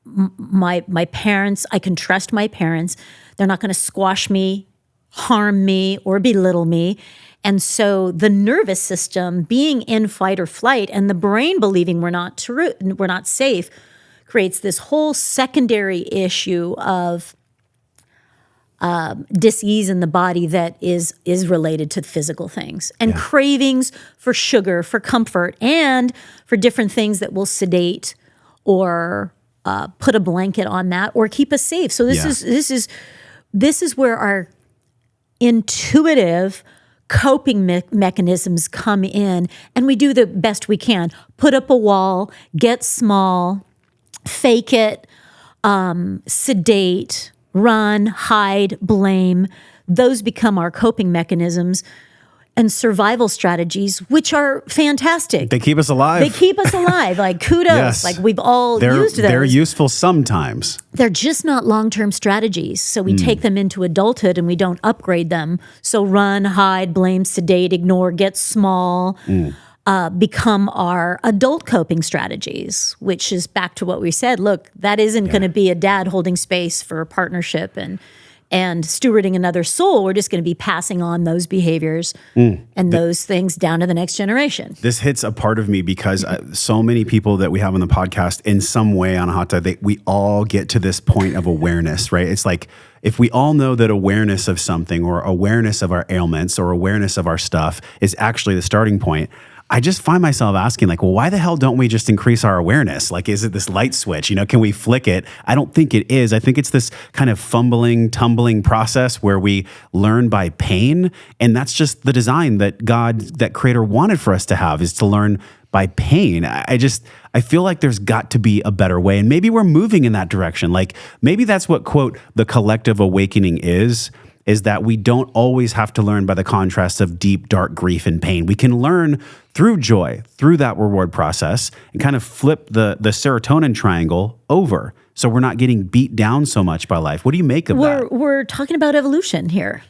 My parents, I can trust my parents. They're not going to squash me, harm me, or belittle me. And so the nervous system being in fight or flight, and the brain believing we're not safe, creates this whole secondary issue of dis-ease in the body that is related to physical things, and cravings for sugar, for comfort, and for different things that will sedate or put a blanket on that or keep us safe. So this is where our intuitive coping mechanisms come in, and we do the best we can. Put up a wall, get small, fake it, sedate, run, hide, blame. Those become our coping mechanisms and survival strategies, which are fantastic. They keep us alive. Like, kudos. Yes. Like, we've all used those. They're useful sometimes. They're just not long-term strategies. So we take them into adulthood and we don't upgrade them. So run, hide, blame, sedate, ignore, get small, become our adult coping strategies, which is back to what we said. Look, that isn't going to be a dad holding space for a partnership and stewarding another soul. We're just going to be passing on those behaviors and those things down to the next generation. This hits a part of me because so many people that we have on the podcast, in some way, Anahata, we all get to this point of awareness, right? It's like, if we all know that awareness of something or awareness of our ailments or awareness of our stuff is actually the starting point, I just find myself asking, like, well, why the hell don't we just increase our awareness? Like, is it this light switch? Can we flick it? I don't think it is. I think it's this kind of fumbling, tumbling process where we learn by pain. And that's just the design that God, that Creator wanted for us to have, is to learn by pain. I feel like there's got to be a better way. And maybe we're moving in that direction. Like, maybe that's what, quote, the collective awakening is that we don't always have to learn by the contrast of deep, dark grief and pain. We can learn through joy, through that reward process, and kind of flip the serotonin triangle over, so we're not getting beat down so much by life. What do you make of that? We're talking about evolution here.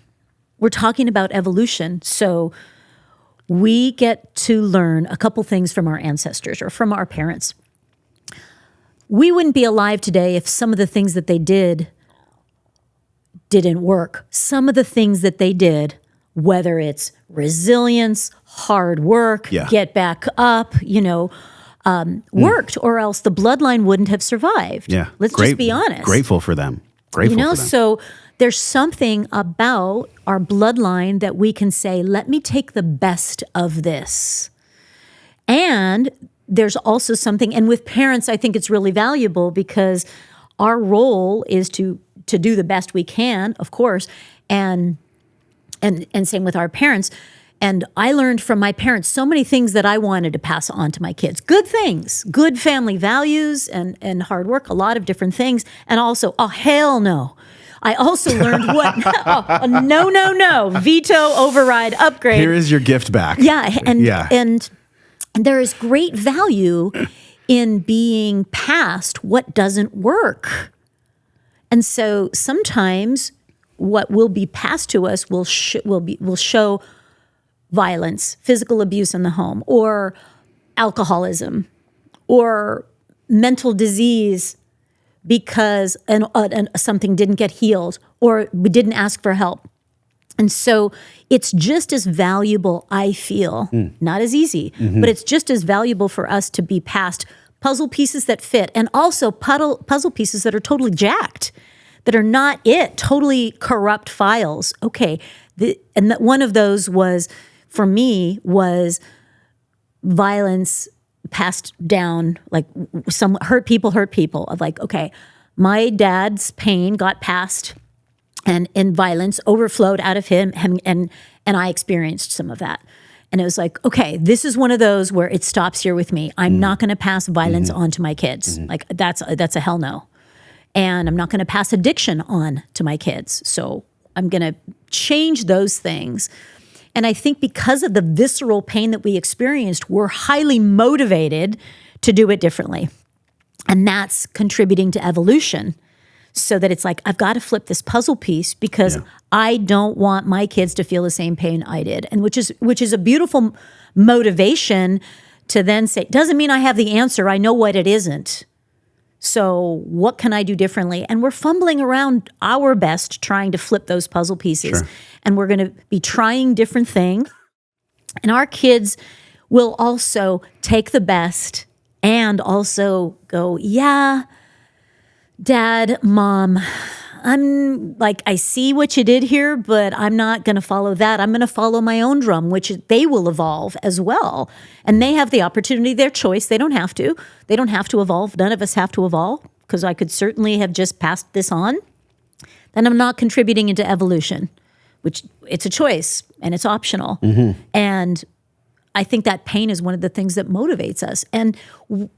We're talking about evolution. So we get to learn a couple things from our ancestors or from our parents. We wouldn't be alive today if some of the things that they didn't work. Some of the things that they did, whether it's resilience, hard work, get back up, worked, or else the bloodline wouldn't have survived. Yeah. Let's just be honest. Grateful for them. For them. So there's something about our bloodline that we can say, let me take the best of this. And there's also something, and with parents, I think it's really valuable because our role is to do the best we can, of course, and same with our parents. And I learned from my parents so many things that I wanted to pass on to my kids. Good things, good family values and hard work, a lot of different things. And also, oh, hell no. I also learned no, veto, override, upgrade. Here is your gift back. Yeah, and there is great value in being past what doesn't work. And so sometimes what will be passed to us will show violence, physical abuse in the home, or alcoholism, or mental disease because something didn't get healed, or we didn't ask for help. And so it's just as valuable, I feel, not as easy, but it's just as valuable for us to be past puzzle pieces that fit, and also puzzle pieces that are totally jacked, that are not totally corrupt files. Okay, one of those was, for me, was violence passed down, like some hurt people, of like, okay, my dad's pain got passed and violence overflowed out of him and I experienced some of that. And it was like, okay, this is one of those where it stops here with me. I'm not going to pass violence on to my kids. Like that's a hell no. And I'm not going to pass addiction on to my kids. So I'm going to change those things. And I think because of the visceral pain that we experienced, we're highly motivated to do it differently. And that's contributing to evolution. So that it's like, I've got to flip this puzzle piece because I don't want my kids to feel the same pain I did. And which is a beautiful motivation to then say, doesn't mean I have the answer. I know what it isn't. So what can I do differently? And we're fumbling around our best trying to flip those puzzle pieces. Sure. And we're going to be trying different things. And our kids will also take the best and also go, yeah, Dad, Mom, I'm like, I see what you did here, but I'm not going to follow that. I'm going to follow my own drum, which they will evolve as well. And they have the opportunity, their choice. They don't have to. They don't have to evolve. None of us have to evolve, because I could certainly have just passed this on. Then I'm not contributing into evolution, which it's a choice and it's optional. And I think that pain is one of the things that motivates us. And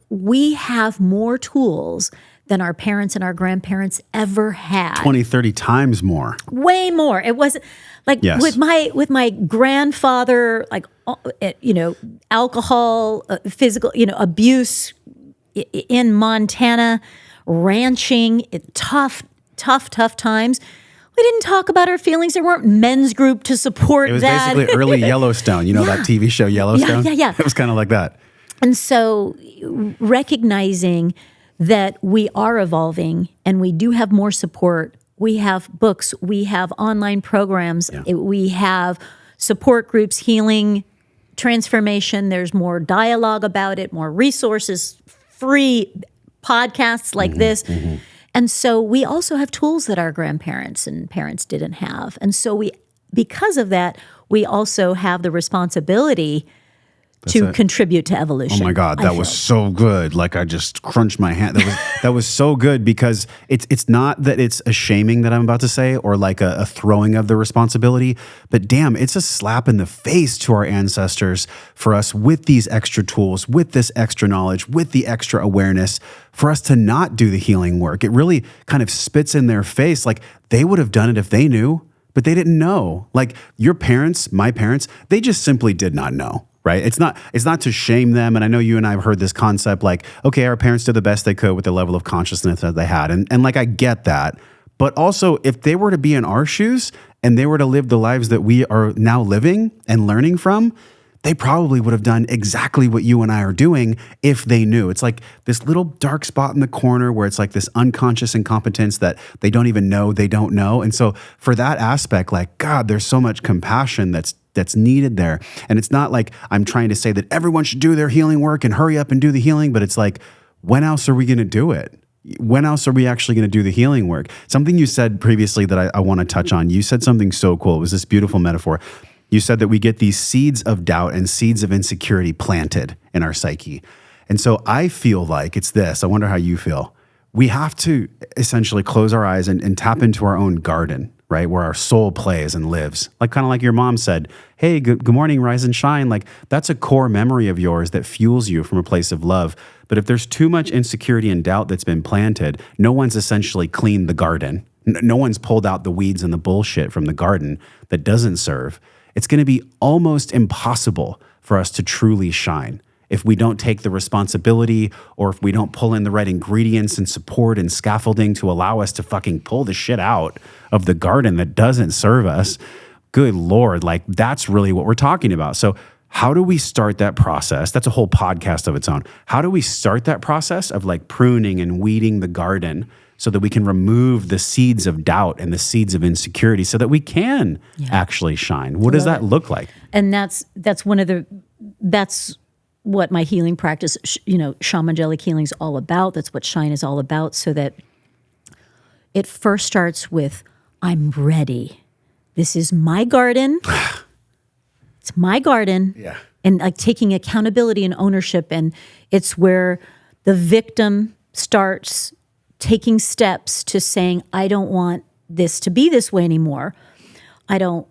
we have more tools than our parents and our grandparents ever had. 20, 30 times more. Way more. It wasn't like with my grandfather, like, alcohol, physical, abuse in Montana, ranching, tough times. We didn't talk about our feelings. There weren't men's group to support that. It was basically early Yellowstone. That TV show Yellowstone? Yeah. It was kind of like that. And so recognizing that we are evolving and we do have more support. We have books. We have online programs. We have support groups, healing, transformation. There's more dialogue about it, more resources, free podcasts like this. And so we also have tools that our grandparents and parents didn't have. And so because of that, we also have the responsibility to contribute to evolution. Oh my God, that was so good. Like, I just crunched my hand. That was so good, because it's not that it's a shaming that I'm about to say, or like a throwing of the responsibility, but damn, it's a slap in the face to our ancestors for us with these extra tools, with this extra knowledge, with the extra awareness, for us to not do the healing work. It really kind of spits in their face. Like, they would have done it if they knew, but they didn't know. Like, your parents, my parents, they just simply did not know. Right? It's not to shame them. And I know you and I have heard this concept, like, okay, our parents did the best they could with the level of consciousness that they had. And like, I get that. But also, if they were to be in our shoes and they were to live the lives that we are now living and learning from, they probably would have done exactly what you and I are doing if they knew. It's like this little dark spot in the corner where it's like this unconscious incompetence that they don't even know they don't know. And so for that aspect, like, God, there's so much compassion that's needed there. And it's not like I'm trying to say that everyone should do their healing work and hurry up and do the healing, but it's like, when else are we going to do it? When else are we actually going to do the healing work? Something you said previously that I want to touch on. You said something so cool. It was this beautiful metaphor. You said that we get these seeds of doubt and seeds of insecurity planted in our psyche. And so I feel like it's this. I wonder how you feel. We have to essentially close our eyes and tap into our own garden, right? Where our soul plays and lives. Like, kind of like your mom said, hey, good morning, rise and shine. Like, that's a core memory of yours that fuels you from a place of love. But if there's too much insecurity and doubt that's been planted, no one's essentially cleaned the garden. No one's pulled out the weeds and the bullshit from the garden that doesn't serve. It's going to be almost impossible for us to truly shine if we don't take the responsibility, or if we don't pull in the right ingredients and support and scaffolding to allow us to fucking pull the shit out of the garden that doesn't serve us. Good Lord, like, that's really what we're talking about. So how do we start that process? That's a whole podcast of its own. How do we start that process of like pruning and weeding the garden so that we can remove the seeds of doubt and the seeds of insecurity so that we can actually shine? What does that look like? And that's what my healing practice, shamanic healing is all about. That's what Shine is all about. So that it first starts with, I'm ready. This is my garden. It's my garden. Yeah. And like taking accountability and ownership. And it's where the victim starts taking steps to saying, I don't want this to be this way anymore. I don't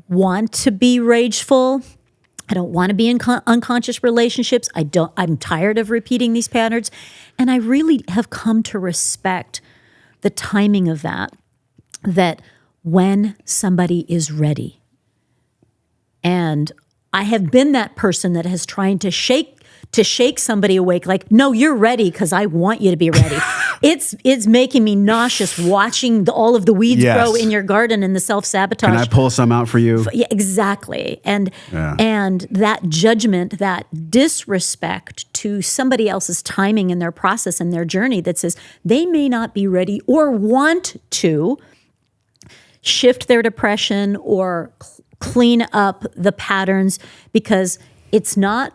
want to be rageful. I don't want to be in unconscious relationships. I'm tired of repeating these patterns. And I really have come to respect the timing of that when somebody is ready. And I have been that person that has trying to shake somebody awake, like, no, you're ready because I want you to be ready. It's making me nauseous watching all of the weeds grow in your garden and the self-sabotage. Can I pull some out for you? Yeah, exactly. And that judgment, that disrespect to somebody else's timing and their process and their journey that says they may not be ready or want to shift their depression or clean up the patterns because it's not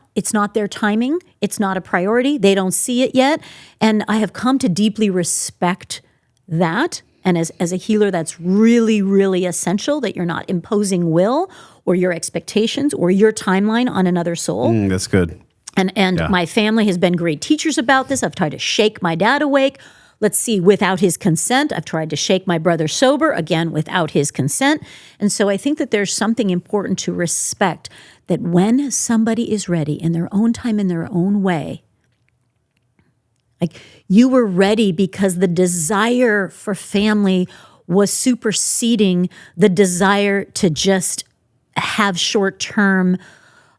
their timing. It's not a priority. They don't see it yet. And I have come to deeply respect that And as a healer, that's really, really essential, that you're not imposing will or your expectations or your timeline on another soul. That's good. And my family has been great teachers about this. I've tried to shake my dad awake. Let's see, without his consent. I've tried to shake my brother sober, again, without his consent. And so I think that there's something important to respect, that when somebody is ready in their own time, in their own way, like you were ready because the desire for family was superseding the desire to just have short-term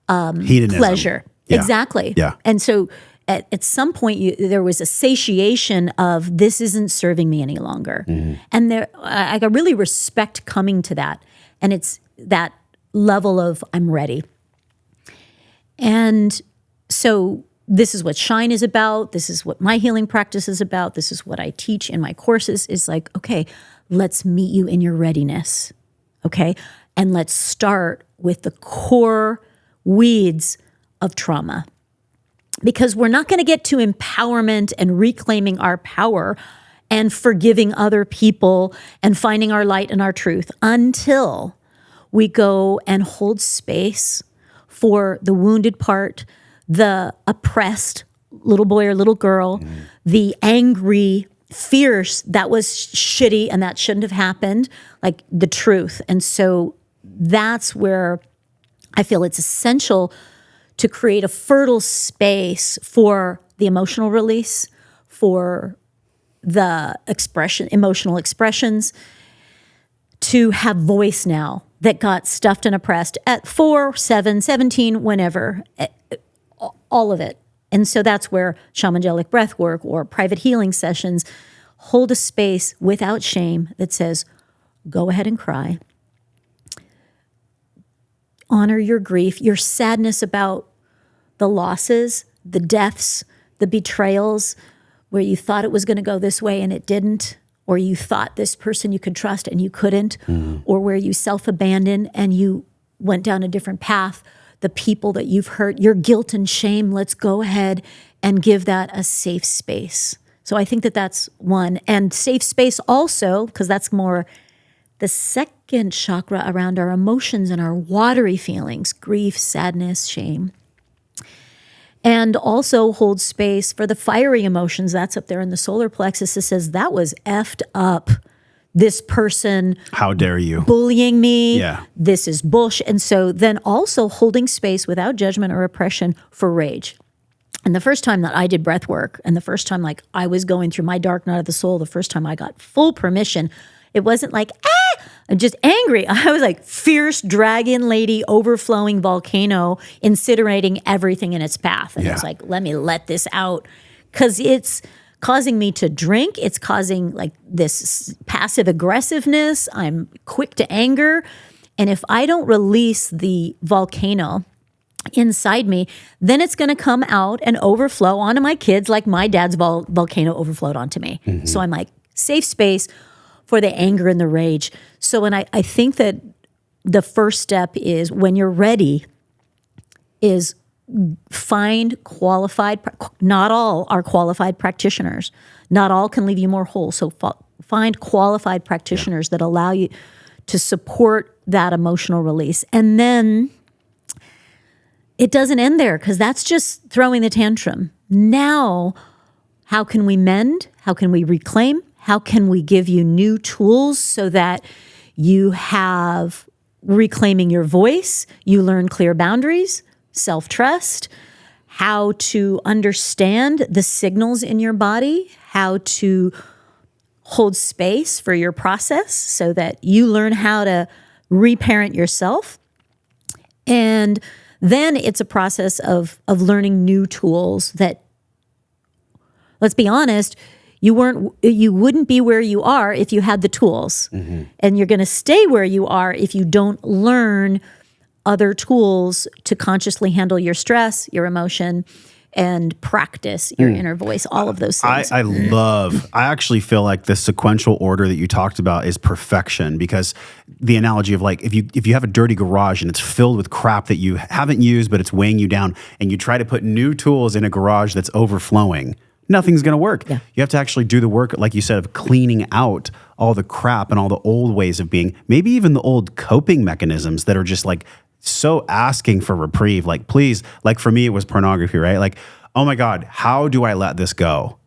pleasure. Yeah. Exactly. Yeah. And so at some point, there was a satiation of, this isn't serving me any longer. And I really respect coming to that. And it's that level of, I'm ready. And so this is what Shine is about. This is what my healing practice is about. This is what I teach in my courses, is like, okay, let's meet you in your readiness. Okay. And let's start with the core weeds of trauma. Because we're not going to get to empowerment and reclaiming our power and forgiving other people and finding our light and our truth until we go and hold space for the wounded part, the oppressed little boy or little girl, the angry, fierce, that was shitty and that shouldn't have happened, like the truth. And so that's where I feel it's essential to create a fertile space for the emotional release, for the emotional expressions, to have voice now that got stuffed and oppressed at 4, 7, 17, whenever, all of it. And so that's where shamanic breath work or private healing sessions hold a space without shame that says, go ahead and cry. Honor your grief, your sadness about the losses, the deaths, the betrayals, where you thought it was going to go this way and it didn't, or you thought this person you could trust and you couldn't, or where you self-abandoned and you went down a different path, the people that you've hurt, your guilt and shame, let's go ahead and give that a safe space. So I think that that's one. And safe space also, because that's more the second chakra around our emotions and our watery feelings, grief, sadness, shame. And also hold space for the fiery emotions. That's up there in the solar plexus. It says, that was effed up. This person, how dare you, bullying me. Yeah. This is bullshit. And so then also holding space without judgment or oppression for rage. And the first time that I did breath work, and the first time like I was going through my dark night of the soul, the first time I got full permission, it wasn't like, I'm just angry. I was like fierce dragon lady, overflowing volcano, incinerating everything in its path. And I was like, let me let this out, because it's causing me to drink. It's causing like this passive aggressiveness. I'm quick to anger. And if I don't release the volcano inside me, then it's going to come out and overflow onto my kids like my dad's volcano overflowed onto me. So I'm like, safe space for the anger and the rage. So, and I think that the first step is, when you're ready, is find qualified, not all are qualified practitioners. Not all can leave you more whole. So find qualified practitioners that allow you to support that emotional release. And then it doesn't end there, because that's just throwing the tantrum. Now, how can we mend? How can we reclaim? How can we give you new tools so that you have reclaiming your voice, you learn clear boundaries, self-trust, how to understand the signals in your body, how to hold space for your process so that you learn how to reparent yourself. And then it's a process of learning new tools that, let's be honest, you wouldn't be where you are if you had the tools. And you're going to stay where you are if you don't learn other tools to consciously handle your stress, your emotion, and practice your inner voice, all of those things. I actually feel like the sequential order that you talked about is perfection, because the analogy of like, if you have a dirty garage and it's filled with crap that you haven't used, but it's weighing you down, and you try to put new tools in a garage that's overflowing, nothing's going to work. Yeah. You have to actually do the work, like you said, of cleaning out all the crap and all the old ways of being, maybe even the old coping mechanisms that are just like so asking for reprieve. Like, please, like for me, it was pornography, right? Like, oh my God, how do I let this go?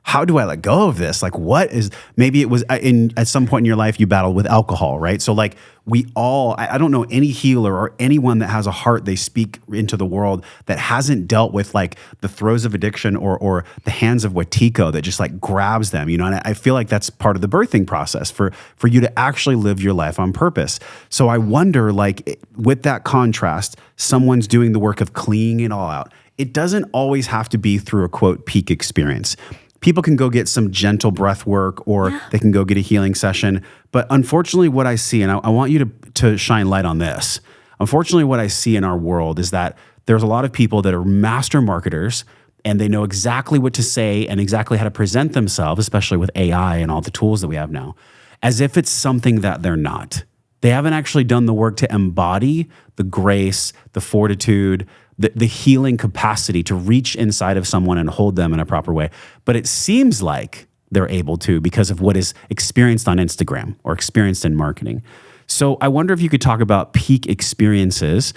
How do I let go of this? Like, what is, maybe it was at some point in your life, you battled with alcohol, right? So like we all, I don't know any healer or anyone that has a heart they speak into the world that hasn't dealt with like the throes of addiction or the hands of Watiko that just like grabs them, you know? And I feel like that's part of the birthing process for you to actually live your life on purpose. So I wonder, like, with that contrast, someone's doing the work of cleaning it all out. It doesn't always have to be through a quote peak experience. People can go get some gentle breath work or they can go get a healing session. But unfortunately, what I see, and I want you to shine light on this. Unfortunately, what I see in our world is that there's a lot of people that are master marketers and they know exactly what to say and exactly how to present themselves, especially with AI and all the tools that we have now, as if it's something that they're not. They haven't actually done the work to embody the grace, the fortitude, the healing capacity to reach inside of someone and hold them in a proper way. But it seems like they're able to because of what is experienced on Instagram or experienced in marketing. So I wonder if you could talk about peak experiences.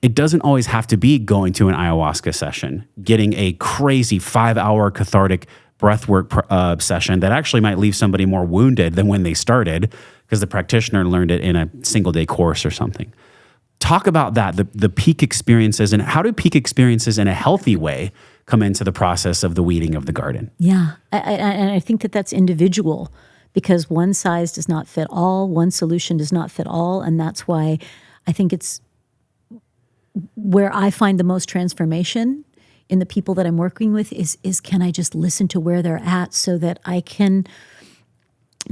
It doesn't always have to be going to an ayahuasca session, getting a crazy 5-hour cathartic breathwork session that actually might leave somebody more wounded than when they started because the practitioner learned it in a single-day course or something. Talk about that, the peak experiences, and how do peak experiences in a healthy way come into the process of the weeding of the garden? Yeah, and I think that that's individual because one size does not fit all, one solution does not fit all, and that's why I think it's where I find the most transformation in the people that I'm working with is can I just listen to where they're at so that I can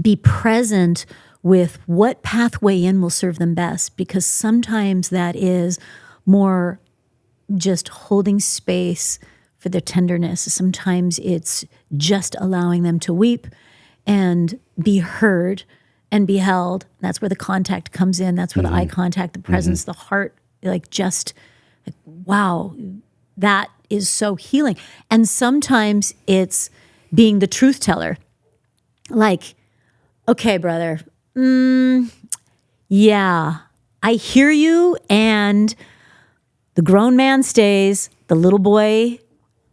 be present with what pathway in will serve them best, because sometimes that is more just holding space for their tenderness. Sometimes it's just allowing them to weep and be heard and be held. That's where the contact comes in. That's where the eye contact, the presence, the heart, wow, that is so healing. And sometimes it's being the truth teller. Like, okay, brother, yeah, I hear you, and the grown man stays, the little boy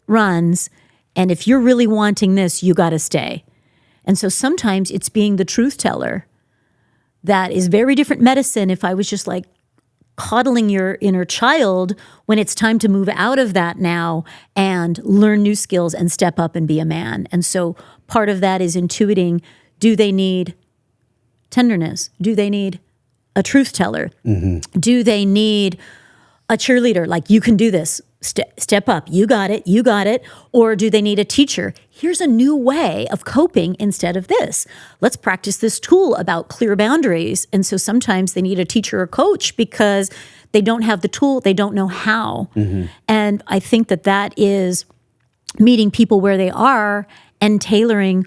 runs, and if you're really wanting this, you got to stay. And so sometimes it's being the truth teller that is very different medicine if I was just like coddling your inner child when it's time to move out of that now and learn new skills and step up and be a man. And so part of that is intuiting, do they need tenderness? Do they need a truth teller? Do they need a cheerleader? Like, you can do this. Step up. You got it. You got it. Or do they need a teacher? Here's a new way of coping instead of this. Let's practice this tool about clear boundaries. And so sometimes they need a teacher or coach because they don't have the tool. They don't know how. And I think that is meeting people where they are and tailoring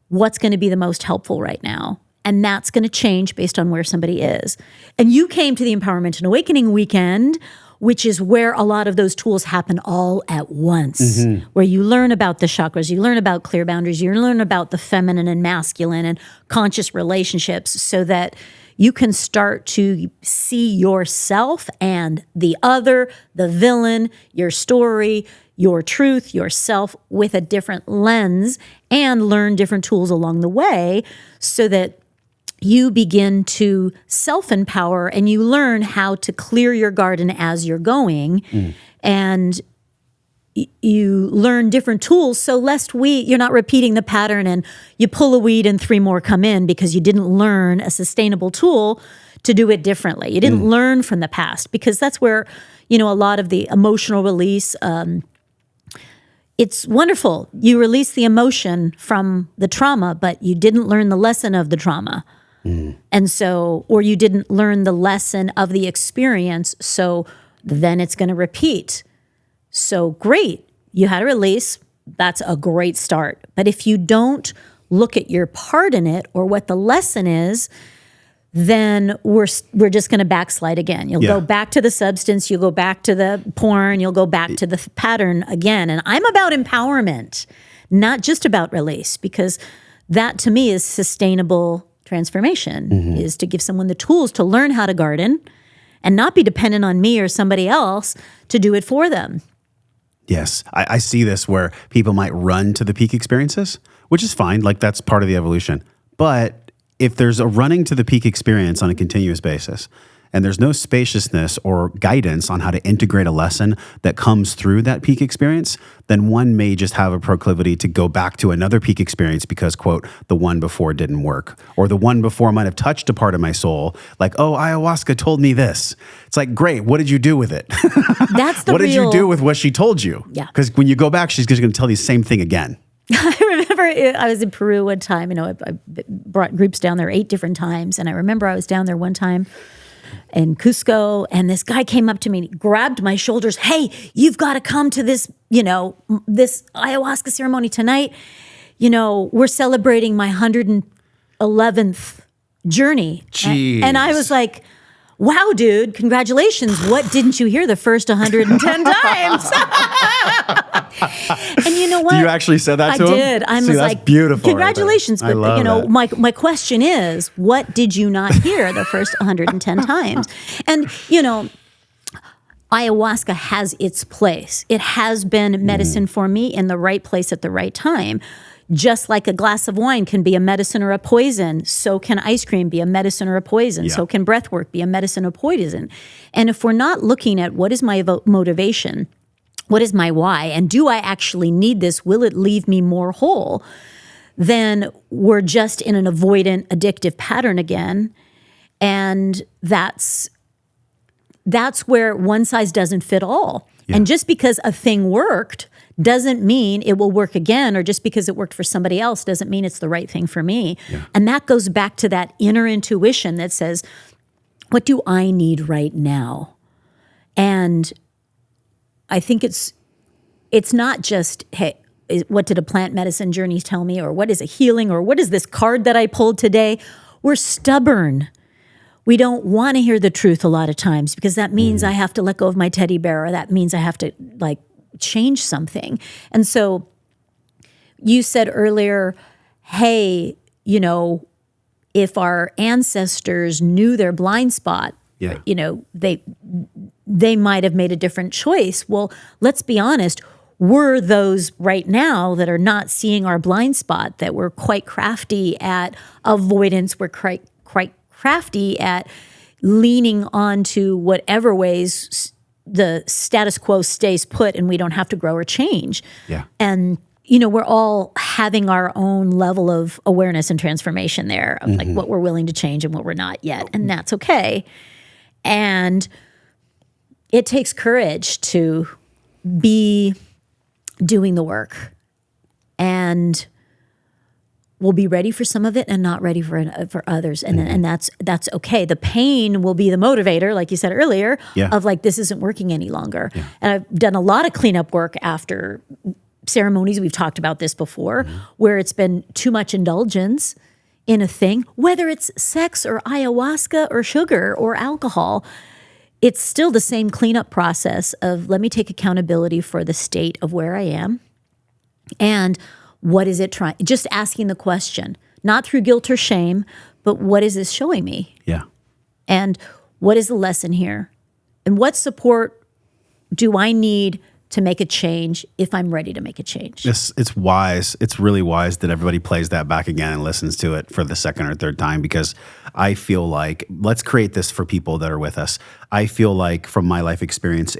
what's going to be the most helpful right now. And that's going to change based on where somebody is. And you came to the Empowerment and Awakening weekend, which is where a lot of those tools happen all at once, where you learn about the chakras, you learn about clear boundaries, you learn about the feminine and masculine and conscious relationships so that you can start to see yourself and the other, the villain, your story, your truth, yourself with a different lens and learn different tools along the way so that you begin to self-empower and you learn how to clear your garden as you're going. And you learn different tools so lest you're not repeating the pattern and you pull a weed and 3 more come in because you didn't learn a sustainable tool to do it differently. You didn't learn from the past, because that's where, a lot of the emotional release, it's wonderful. You release the emotion from the trauma, but you didn't learn the lesson of the trauma. And so, or you didn't learn the lesson of the experience, so then it's going to repeat. So great, you had a release. That's a great start. But if you don't look at your part in it or what the lesson is, then we're just going to backslide again. You'll go back to the substance, you'll go back to the porn, you'll go back to the pattern again. And I'm about empowerment, not just about release, because that to me is sustainable transformation, is to give someone the tools to learn how to garden and not be dependent on me or somebody else to do it for them. Yes. I see this where people might run to the peak experiences, which is fine. Like that's part of the evolution. But if there's a running to the peak experience on a continuous basis, and there's no spaciousness or guidance on how to integrate a lesson that comes through that peak experience, then one may just have a proclivity to go back to another peak experience because, quote, the one before didn't work. Or the one before might have touched a part of my soul. Like, oh, ayahuasca told me this. It's like, great, what did you do with it? That's the What did you do with what she told you? Yeah. Because when you go back, she's just going to tell you the same thing again. I remember I was in Peru one time. I brought groups down there 8 different times. And I remember I was down there one time in Cusco, and this guy came up to me, grabbed my shoulders. Hey, you've got to come to this, this ayahuasca ceremony tonight. We're celebrating my 111th journey. Jeez. And I was like, wow, dude, congratulations. What didn't you hear the first 110 times? And you know what? You actually said that to him? I did. I was like, beautiful. Congratulations. Right, but my question is, what did you not hear the first 110 times? And, ayahuasca has its place. It has been medicine for me in the right place at the right time. Just like a glass of wine can be a medicine or a poison, so can ice cream be a medicine or a poison. Yeah. So can breath work be a medicine or poison. And if we're not looking at what is my motivation, what is my why, and do I actually need this? Will it leave me more whole? Then we're just in an avoidant, addictive pattern again. And that's where one size doesn't fit all. Yeah. And just because a thing worked doesn't mean it will work again, or just because it worked for somebody else doesn't mean it's the right thing for me. Yeah. And that goes back to that inner intuition that says, what do I need right now? And I think it's not just, hey, what did a plant medicine journey tell me? Or what is a healing? Or what is this card that I pulled today? We're stubborn. We don't want to hear the truth a lot of times because that means I have to let go of my teddy bear, or that means I have to change something. And so you said earlier, hey, if our ancestors knew their blind spot, they might have made a different choice. Well, let's be honest, we're those right now that are not seeing our blind spot, that we're quite crafty at avoidance, we're quite crafty at leaning onto whatever ways the status quo stays put and we don't have to grow or change. Yeah. And, we're all having our own level of awareness and transformation there of like what we're willing to change and what we're not yet. And that's okay. And it takes courage to be doing the work, and we'll be ready for some of it and not ready for others. And that's okay. The pain will be the motivator, like you said earlier, of like, this isn't working any longer. Yeah. And I've done a lot of cleanup work after ceremonies. We've talked about this before, where it's been too much indulgence in a thing, whether it's sex or ayahuasca or sugar or alcohol. It's still the same cleanup process of, let me take accountability for the state of where I am. And what is it trying? Just asking the question, not through guilt or shame, but what is this showing me? Yeah. And what is the lesson here? And what support do I need to make a change if I'm ready to make a change? It's wise. It's really wise that everybody plays that back again and listens to it for the second or third time, because I feel like, let's create this for people that are with us. I feel like from my life experience,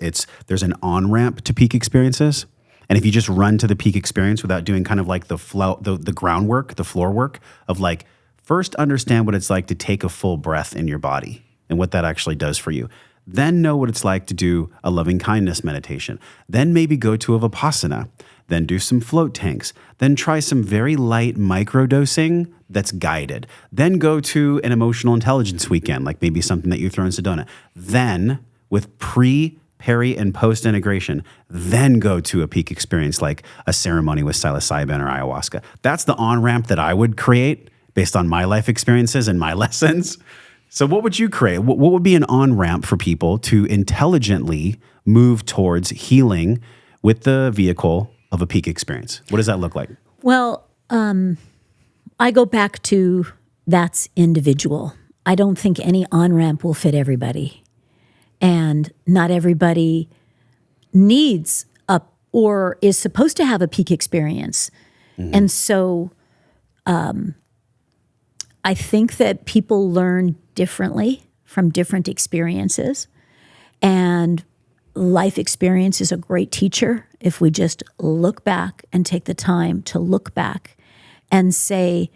there's an on-ramp to peak experiences. And if you just run to the peak experience without doing kind of like the groundwork, the floor work of like, first understand what it's like to take a full breath in your body and what that actually does for you. Then know what it's like to do a loving kindness meditation. Then maybe go to a Vipassana. Then do some float tanks. Then try some very light microdosing that's guided. Then go to an emotional intelligence weekend, like maybe something that you throw in Sedona. Then with peri, and post integration, then go to a peak experience like a ceremony with psilocybin or ayahuasca. That's the on-ramp that I would create based on my life experiences and my lessons. So what would you create? What would be an on-ramp for people to intelligently move towards healing with the vehicle of a peak experience? What does that look like? Well, I go back to that's individual. I don't think any on-ramp will fit everybody. And not everybody needs or is supposed to have a peak experience. And so I think that people learn differently from different experiences. And life experience is a great teacher if we just look back and take the time to look back and say,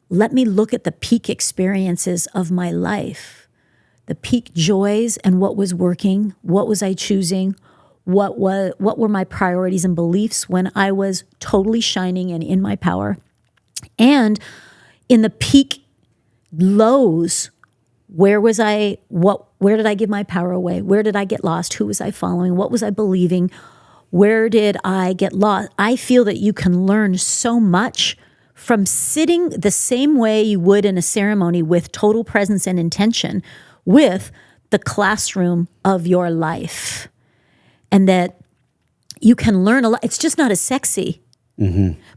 let me look at the peak experiences of my life, the peak joys and what was working, what was I choosing, what were my priorities and beliefs when I was totally shining and in my power. And in the peak lows, where was I? Where did I give my power away? Where did I get lost? Who was I following? What was I believing? Where did I get lost? I feel that you can learn so much from sitting the same way you would in a ceremony with total presence and intention with the classroom of your life. And that you can learn a lot. It's just not as sexy.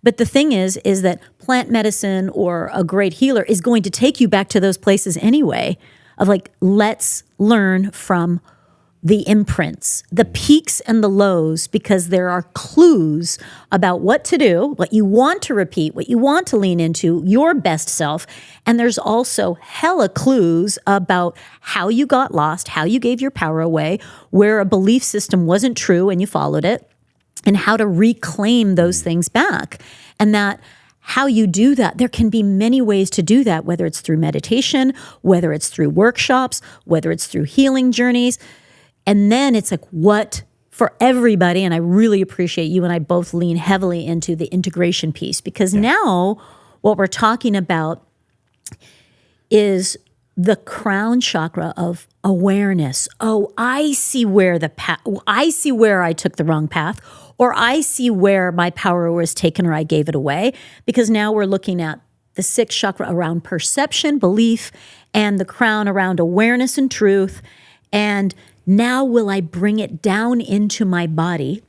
But the thing is that plant medicine or a great healer is going to take you back to those places anyway, of like, let's learn from the imprints, the peaks and the lows, because there are clues about what to do, what you want to repeat, what you want to lean into, your best self. And there's also hella clues about how you got lost, how you gave your power away, where a belief system wasn't true and you followed it, and how to reclaim those things back. And that how you do that, there can be many ways to do that, whether it's through meditation, whether it's through workshops, whether it's through healing journeys. And then it's like, what for everybody, and I really appreciate you and I both lean heavily into the integration piece, because now what we're talking about is the crown chakra of awareness. Oh, I see where I see where I took the wrong path, or I see where my power was taken or I gave it away, because now we're looking at the sixth chakra around perception, belief, and the crown around awareness and truth. And now will I bring it down into my body?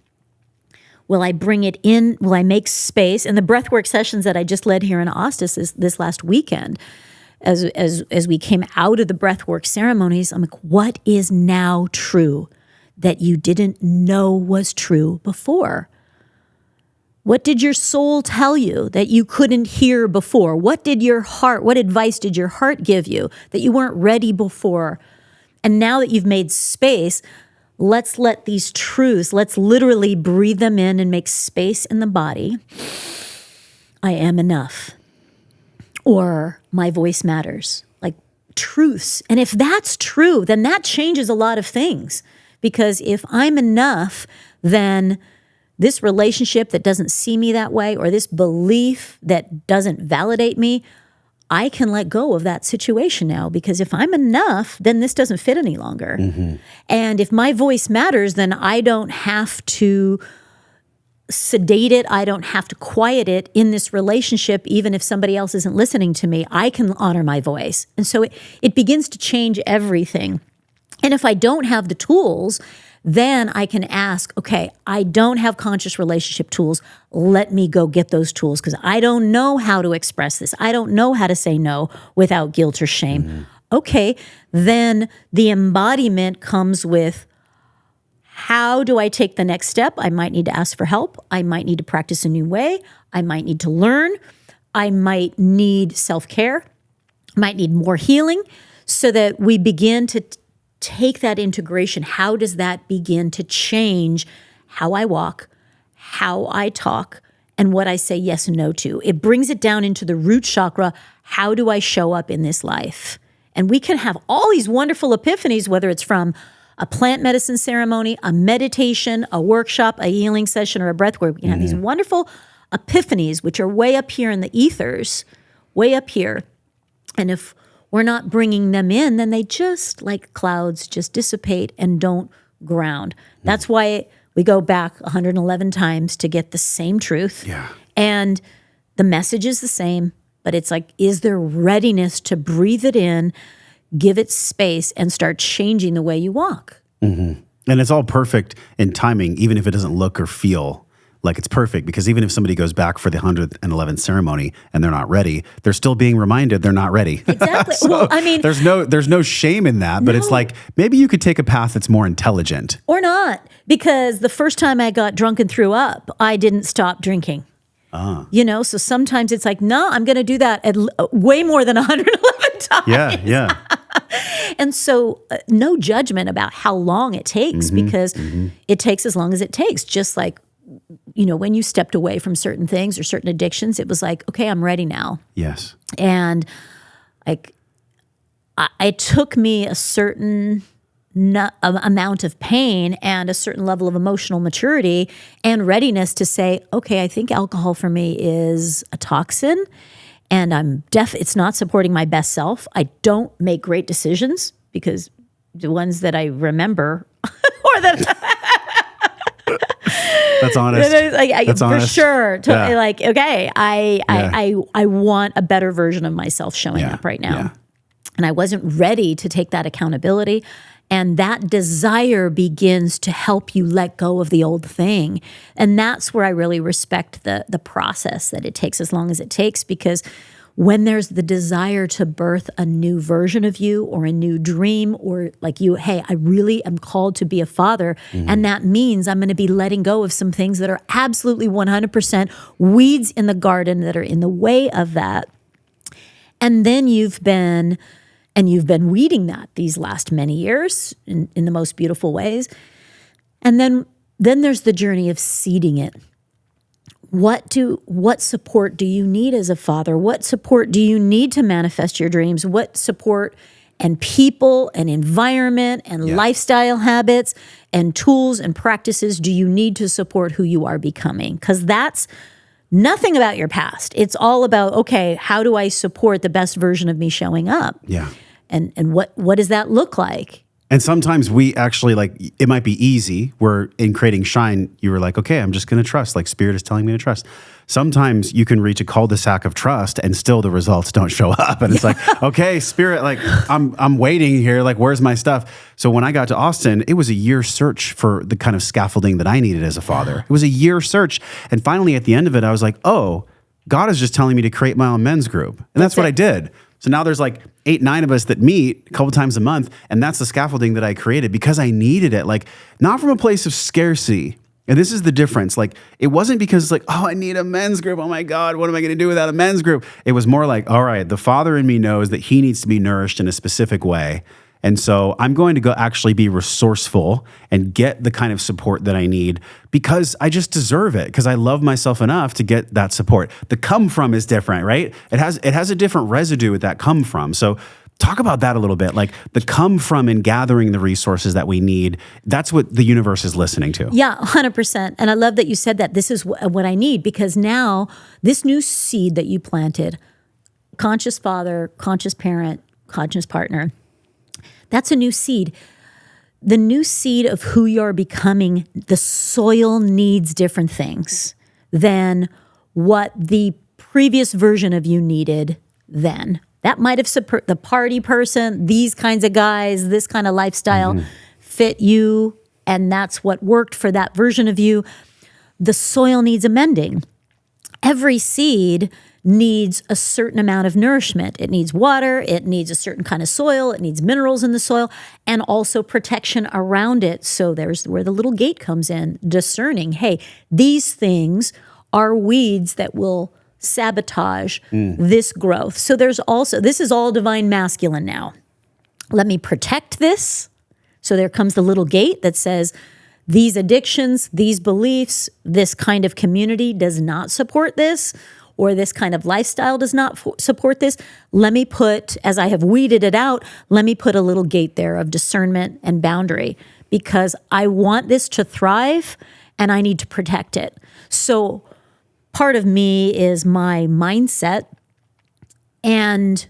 Will I bring it in? Will I make space? And the breathwork sessions that I just led here in Austin this last weekend, as we came out of the breathwork ceremonies, I'm like, what is now true that you didn't know was true before? What did your soul tell you that you couldn't hear before? What advice did your heart give you that you weren't ready before? And now that you've made space, let's let these truths, let's literally breathe them in and make space in the body. I am enough. Or my voice matters. Like truths. And if that's true, then that changes a lot of things. Because if I'm enough, then this relationship that doesn't see me that way, or this belief that doesn't validate me, I can let go of that situation now, because if I'm enough, then this doesn't fit any longer. And if my voice matters, then I don't have to sedate it. I don't have to quiet it in this relationship, even if somebody else isn't listening to me. I can honor my voice. And so it begins to change everything. And if I don't have the tools, then I can ask, okay, I don't have conscious relationship tools. Let me go get those tools, because I don't know how to express this. I don't know how to say no without guilt or shame. Okay, then the embodiment comes with, how do I take the next step? I might need to ask for help. I might need to practice a new way. I might need to learn. I might need self-care. Might need more healing, so that we begin to take that integration. How does that begin to change how I walk, how I talk, and what I say yes and no to? It brings it down into the root chakra. How do I show up in this life? And we can have all these wonderful epiphanies, whether it's from a plant medicine ceremony, a meditation, a workshop, a healing session, or a breathwork. We can have these wonderful epiphanies, which are way up here in the ethers, way up here. And if we're not bringing them in, then they just, like clouds, just dissipate and don't ground. That's why we go back 111 times to get the same truth. Yeah. And the message is the same, but it's like, is there readiness to breathe it in, give it space, and start changing the way you walk? And it's all perfect in timing, even if it doesn't look or feel like it's perfect, because even if somebody goes back for the 111th ceremony and they're not ready, they're still being reminded they're not ready. Exactly. So well, I mean, there's no shame in that, but it's like, maybe you could take a path that's more intelligent. Or not, because the first time I got drunk and threw up, I didn't stop drinking. So sometimes it's like, no, I'm going to do that at way more than 111 times. Yeah. And so no judgment about how long it takes, because it takes as long as it takes. Just like, when you stepped away from certain things or certain addictions, it was like, okay, I'm ready now. Yes. And like, it took me a certain amount of pain and a certain level of emotional maturity and readiness to say, okay, I think alcohol for me is a toxin, and it's not supporting my best self. I don't make great decisions, because the ones that I remember or that's honest. That's honest. For sure. Like, okay, I want a better version of myself showing up right now. Yeah. And I wasn't ready to take that accountability. And that desire begins to help you let go of the old thing. And that's where I really respect the process that it takes as long as it takes, because when there's the desire to birth a new version of you or a new dream, or like hey, I really am called to be a father. And that means I'm going to be letting go of some things that are absolutely 100% weeds in the garden that are in the way of that. And then you've been weeding that these last many years in the most beautiful ways. And then there's the journey of seeding it. What support do you need as a father? What support do you need to manifest your dreams? What support and people and environment and lifestyle habits and tools and practices do you need to support who you are becoming? Because that's nothing about your past. It's all about, okay, how do I support the best version of me showing up? Yeah. And what does that look like? And sometimes we actually, it might be easy, where in creating Shine, you were like, okay, I'm just going to trust, like Spirit is telling me to trust. Sometimes you can reach a cul-de-sac of trust and still the results don't show up. And it's like, okay, Spirit, like I'm waiting here, like where's my stuff? So when I got to Austin, it was a year search for the kind of scaffolding that I needed as a father. It was a year search. And finally at the end of it, I was like, oh, God is just telling me to create my own men's group. And that's what I did. So now there's 8-9 of us that meet a couple times a month, and that's the scaffolding that I created because I needed it, not from a place of scarcity. And this is the difference. It wasn't because it's I need a men's group. Oh my God, what am I going to do without a men's group? It was more like, all right, the father in me knows that he needs to be nourished in a specific way. And so I'm going to go actually be resourceful and get the kind of support that I need because I just deserve it, because I love myself enough to get that support. The come from is different, right? It has a different residue with that come from. So talk about that a little bit, the come from and gathering the resources that we need. That's what the universe is listening to. Yeah, 100%. And I love that you said that. This is what I need, because now this new seed that you planted, conscious father, conscious parent, conscious partner, that's a new seed. The new seed of who you're becoming, the soil needs different things than what the previous version of you needed then. That might have the party person, these kinds of guys, this kind of lifestyle fit you, and that's what worked for that version of you. The soil needs amending. Every seed needs a certain amount of nourishment. It needs water, it needs a certain kind of soil, it needs minerals in the soil, and also protection around it. So there's where the little gate comes in, discerning, hey, these things are weeds that will sabotage this growth. So there's also, this is all divine masculine now. Let me protect this. So there comes the little gate that says, these addictions, these beliefs, this kind of community does not support this, or this kind of lifestyle does not support this. Let me put, as I have weeded it out, let me put a little gate there of discernment and boundary, because I want this to thrive and I need to protect it. So part of me is my mindset and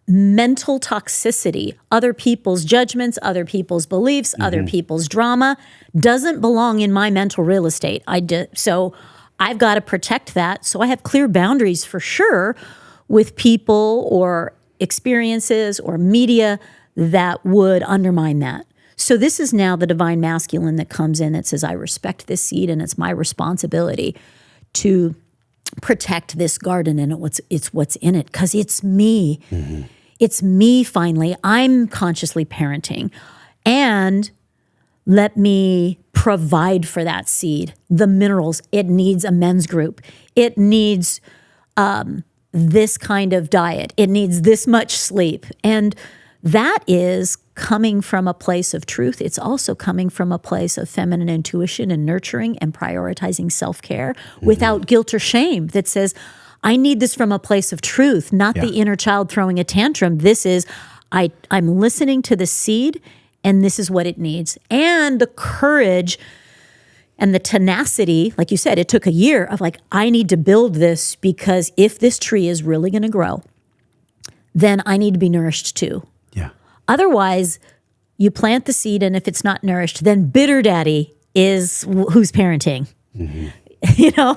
mental toxicity, other people's judgments, other people's beliefs, other people's drama doesn't belong in my mental real estate. So I've got to protect that. So I have clear boundaries for sure with people or experiences or media that would undermine that. So this is now the divine masculine that comes in that says, I respect this seed and it's my responsibility to protect this garden and it's what's in it, because it's me. Mm-hmm. It's me finally. I'm consciously parenting. And let me provide for that seed, the minerals. It needs a men's group. It needs this kind of diet. It needs this much sleep. And that is coming from a place of truth. It's also coming from a place of feminine intuition and nurturing and prioritizing self-care without guilt or shame, that says, I need this from a place of truth, not the inner child throwing a tantrum. This is, I'm listening to the seed, and this is what it needs. And the courage and the tenacity, like you said, it took a year of like, I need to build this, because if this tree is really going to grow, then I need to be nourished too. Yeah. Otherwise, you plant the seed, and if it's not nourished, then bitter daddy is who's parenting. Mm-hmm. You know,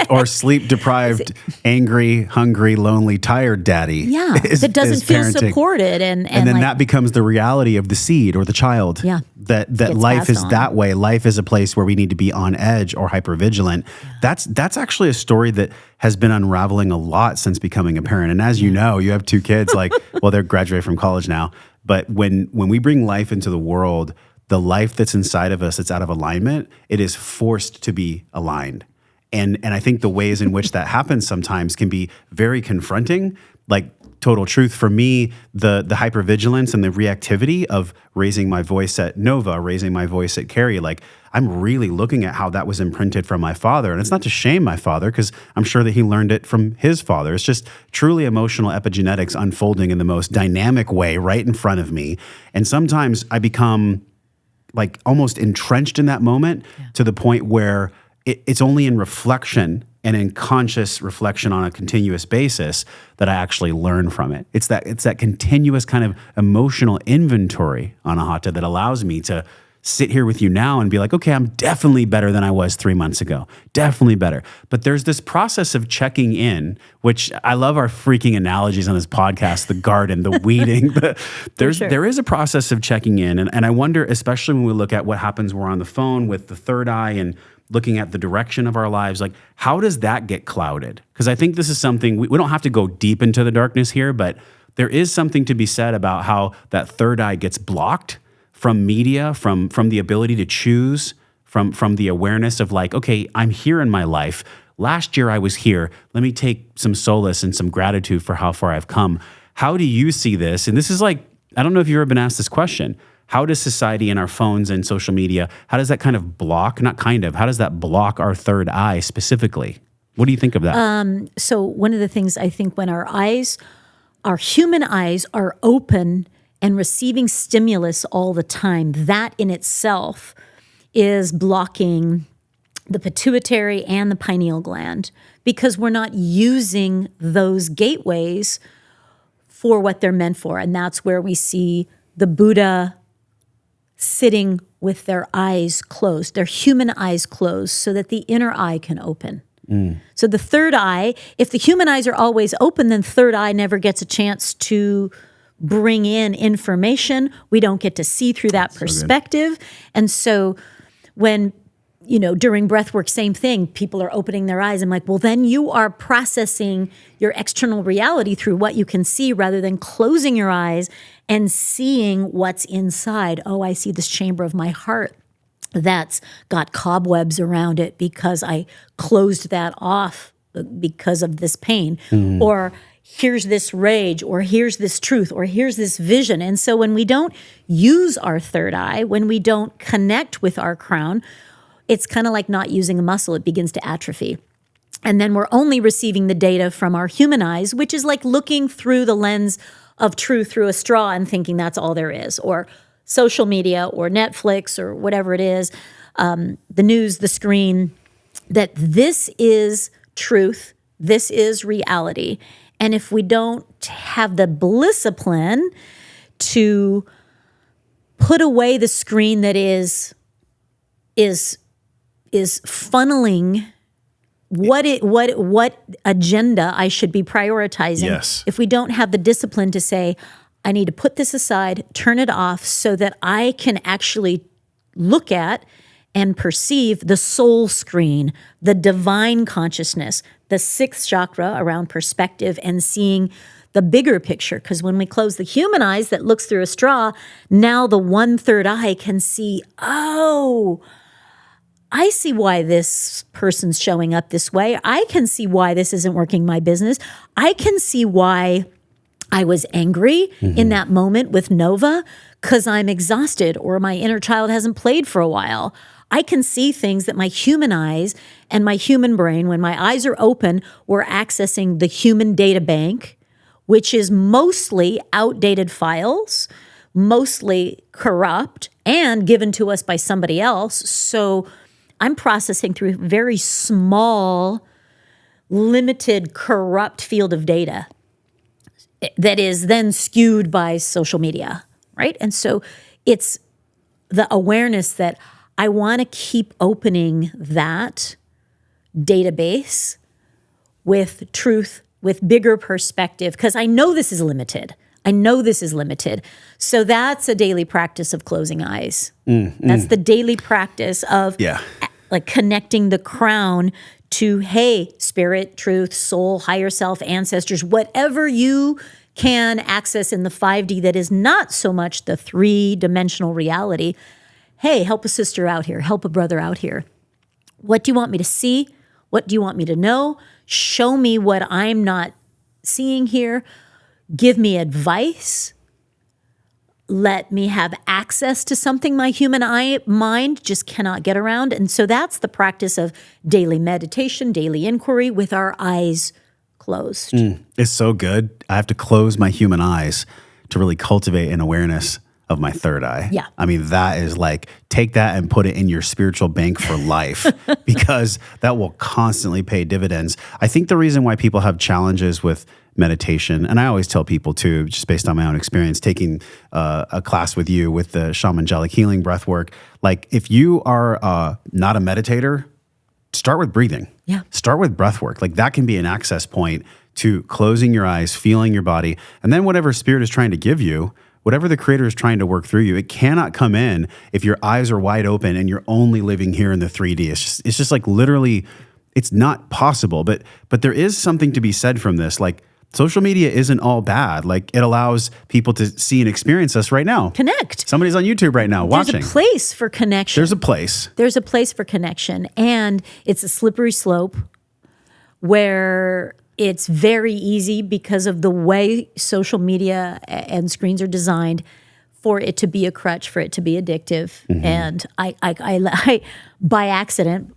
or sleep deprived, angry, hungry, lonely, tired daddy. Yeah, that doesn't feel supported, and then like, that becomes the reality of the seed or the child. Yeah, that life is that way. Life is a place where we need to be on edge or hypervigilant. Yeah. That's actually a story that has been unraveling a lot since becoming a parent. And as you know, you have 2 kids. Like, well, they're graduating from college now. But when we bring life into the world, the life that's inside of us that's out of alignment, it is forced to be aligned. And I think the ways in which that happens sometimes can be very confronting. Like, total truth for me, the hypervigilance and the reactivity of raising my voice at Nova, raising my voice at Carrie, like, I'm really looking at how that was imprinted from my father. And it's not to shame my father, because I'm sure that he learned it from his father. It's just truly emotional epigenetics unfolding in the most dynamic way right in front of me. And sometimes I become like almost entrenched in that moment to the point where it's only in reflection and in conscious reflection on a continuous basis that I actually learn from it. It's that continuous kind of emotional inventory, Anahata, that allows me to sit here with you now and be like, okay, I'm definitely better than I was 3 months ago. Definitely better. But there's this process of checking in, which I love our freaking analogies on this podcast, the garden, the weeding. There is a process of checking in. And I wonder, especially when we look at what happens when we're on the phone with the third eye and looking at the direction of our lives, like, how does that get clouded? Because I think this is something, we don't have to go deep into the darkness here, but there is something to be said about how that third eye gets blocked from media, from the ability to choose, from the awareness of like, okay, I'm here in my life. Last year I was here. Let me take some solace and some gratitude for how far I've come. How do you see this? And this is like, I don't know if you've ever been asked this question. How does society and our phones and social media, how does that kind of block, how does that block our third eye specifically? What do you think of that? So one of the things I think, when our human eyes are open and receiving stimulus all the time, that in itself is blocking the pituitary and the pineal gland, because we're not using those gateways for what they're meant for. And that's where we see the Buddha sitting with their eyes closed, their human eyes closed, so that the inner eye can open. So the third eye, if the human eyes are always open, then third eye never gets a chance to bring in information. We don't get to see through that perspective. And so when, during breath work, same thing, people are opening their eyes. I'm like, well, then you are processing your external reality through what you can see, rather than closing your eyes and seeing what's inside. Oh, I see this chamber of my heart that's got cobwebs around it because I closed that off because of this pain. Or here's this rage, or here's this truth, or here's this vision. And so when we don't use our third eye, when we don't connect with our crown, it's kind of like not using a muscle. It begins to atrophy. And then we're only receiving the data from our human eyes, which is like looking through the lens of truth through a straw and thinking that's all there is, or social media or Netflix or whatever it is, the news, the screen, that this is truth, this is reality. And if we don't have the discipline to put away the screen that is funneling what agenda I should be prioritizing. Yes. If we don't have the discipline to say, I need to put this aside, turn it off so that I can actually look at and perceive the soul screen, the divine consciousness, the sixth chakra around perspective and seeing the bigger picture. Because when we close the human eyes that looks through a straw, now the 1/3 eye can see, oh, I see why this person's showing up this way. I can see why this isn't working my business. I can see why I was angry in that moment with Nova because I'm exhausted or my inner child hasn't played for a while. I can see things that my human eyes and my human brain, when my eyes are open, we're accessing the human data bank, which is mostly outdated files, mostly corrupt and given to us by somebody else. So I'm processing through a very small, limited, corrupt field of data that is then skewed by social media, right? And so it's the awareness that I want to keep opening that database with truth, with bigger perspective, because I know this is limited. So that's a daily practice of closing eyes. That's the daily practice of like connecting the crown to, hey, spirit, truth, soul, higher self, ancestors, whatever you can access in the 5D that is not so much the 3-dimensional reality. Hey, help a sister out here. Help a brother out here. What do you want me to see? What do you want me to know? Show me what I'm not seeing here. Give me advice. Let me have access to something my human mind just cannot get around. And so that's the practice of daily meditation, daily inquiry with our eyes closed. It's so good. I have to close my human eyes to really cultivate an awareness of my third eye. Yeah. I mean, that is like, take that and put it in your spiritual bank for life because that will constantly pay dividends. I think the reason why people have challenges with meditation, and I always tell people too, just based on my own experience, taking a class with you with the shamanic healing breath work, like if you are not a meditator, start with breathing. Yeah. Start with breath work. Like that can be an access point to closing your eyes, feeling your body, and then whatever spirit is trying to give you, whatever the creator is trying to work through you, it cannot come in if your eyes are wide open and you're only living here in the 3D. It's just like literally, it's not possible. But there is something to be said from this. Like social media isn't all bad. Like it allows people to see and experience us right now. Connect. Somebody's on YouTube right now watching. There's a place for connection. There's a place for connection. And it's a slippery slope where it's very easy because of the way social media and screens are designed for it to be a crutch, for it to be addictive. And I by accident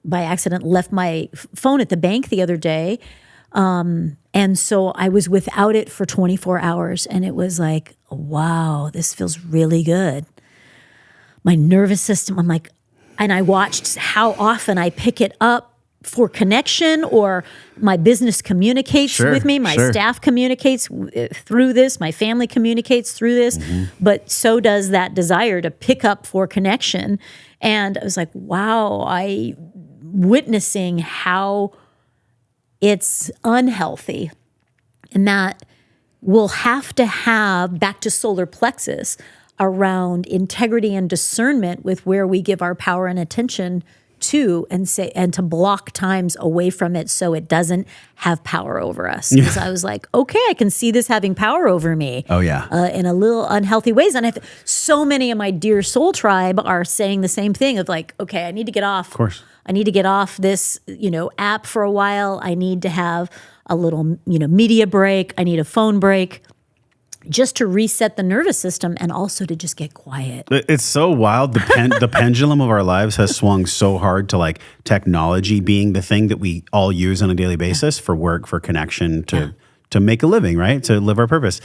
left my phone at the bank the other day. And so I was without it for 24 hours and it was like, wow, this feels really good. My nervous system, I'm like, and I watched how often I pick it up for connection, or my business communicates with me, my staff communicates through this, my family communicates through this, but so does that desire to pick up for connection. And I was like, wow, witnessing how it's unhealthy, and that we'll have to have back to solar plexus around integrity and discernment with where we give our power and attention to, and to block times away from it so it doesn't have power over us. Because I was like, okay, I can see this having power over me. Oh yeah, in a little unhealthy ways. And so many of my dear soul tribe are saying the same thing of like, okay, I need to get off. Of course, I need to get off this, app for a while. I need to have a little, media break. I need a phone break, just to reset the nervous system and also to just get quiet. It's so wild. The pendulum of our lives has swung so hard to like technology being the thing that we all use on a daily basis for work, for connection, to make a living, right? To live our purpose.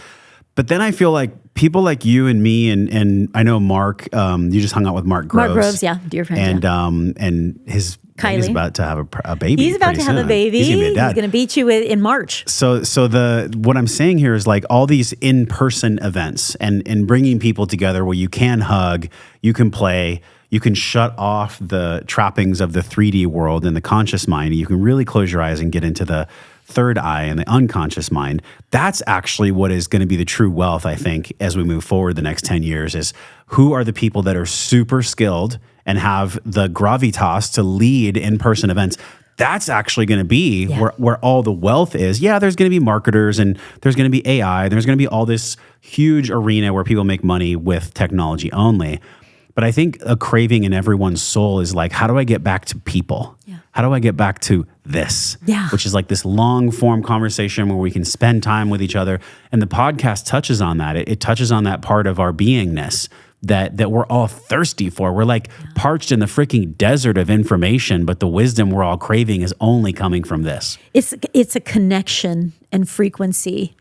But then I feel like people like you and me, and I know Mark, you just hung out with Mark Groves. Mark Groves, yeah, dear friend. And his Kylie's about to have a baby. He's about to have a baby. He's gonna be a dad. He's going to beat you in March. So what I'm saying here is like all these in-person events and bringing people together where you can hug, you can play, you can shut off the trappings of the 3D world and the conscious mind. You can really close your eyes and get into the third eye and the unconscious mind, that's actually what is going to be the true wealth, I think, as we move forward the next 10 years is who are the people that are super skilled and have the gravitas to lead in-person events. That's actually going to be where all the wealth is. Yeah, there's going to be marketers and there's going to be AI. There's going to be all this huge arena where people make money with technology only. But I think a craving in everyone's soul is like, how do I get back to people? Yeah. How do I get back to this? Yeah. Which is like this long form conversation where we can spend time with each other. And the podcast touches on that. It touches on that part of our beingness that we're all thirsty for. We're like parched in the freaking desert of information, but the wisdom we're all craving is only coming from this. It's a connection and frequency.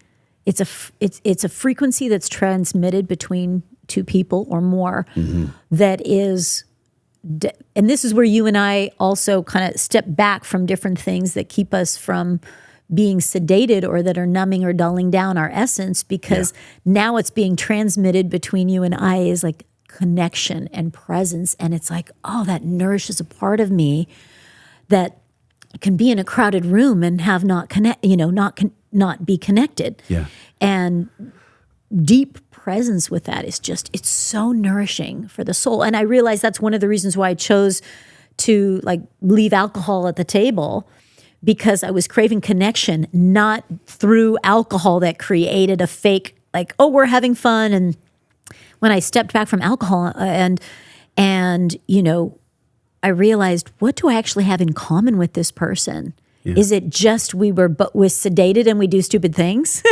It's a frequency that's transmitted between two people or more that is, and this is where you and I also kind of step back from different things that keep us from being sedated or that are numbing or dulling down our essence, because now it's being transmitted between you and I is like connection and presence. And it's like, oh, that nourishes a part of me that can be in a crowded room and have not be connected. Yeah. And deep presence with that is just, it's so nourishing for the soul. And I realize that's one of the reasons why I chose to like leave alcohol at the table, because I was craving connection, not through alcohol that created a fake, like, oh, we're having fun. And when I stepped back from alcohol and I realized, what do I actually have in common with this person? Yeah. Is it just we're sedated and we do stupid things?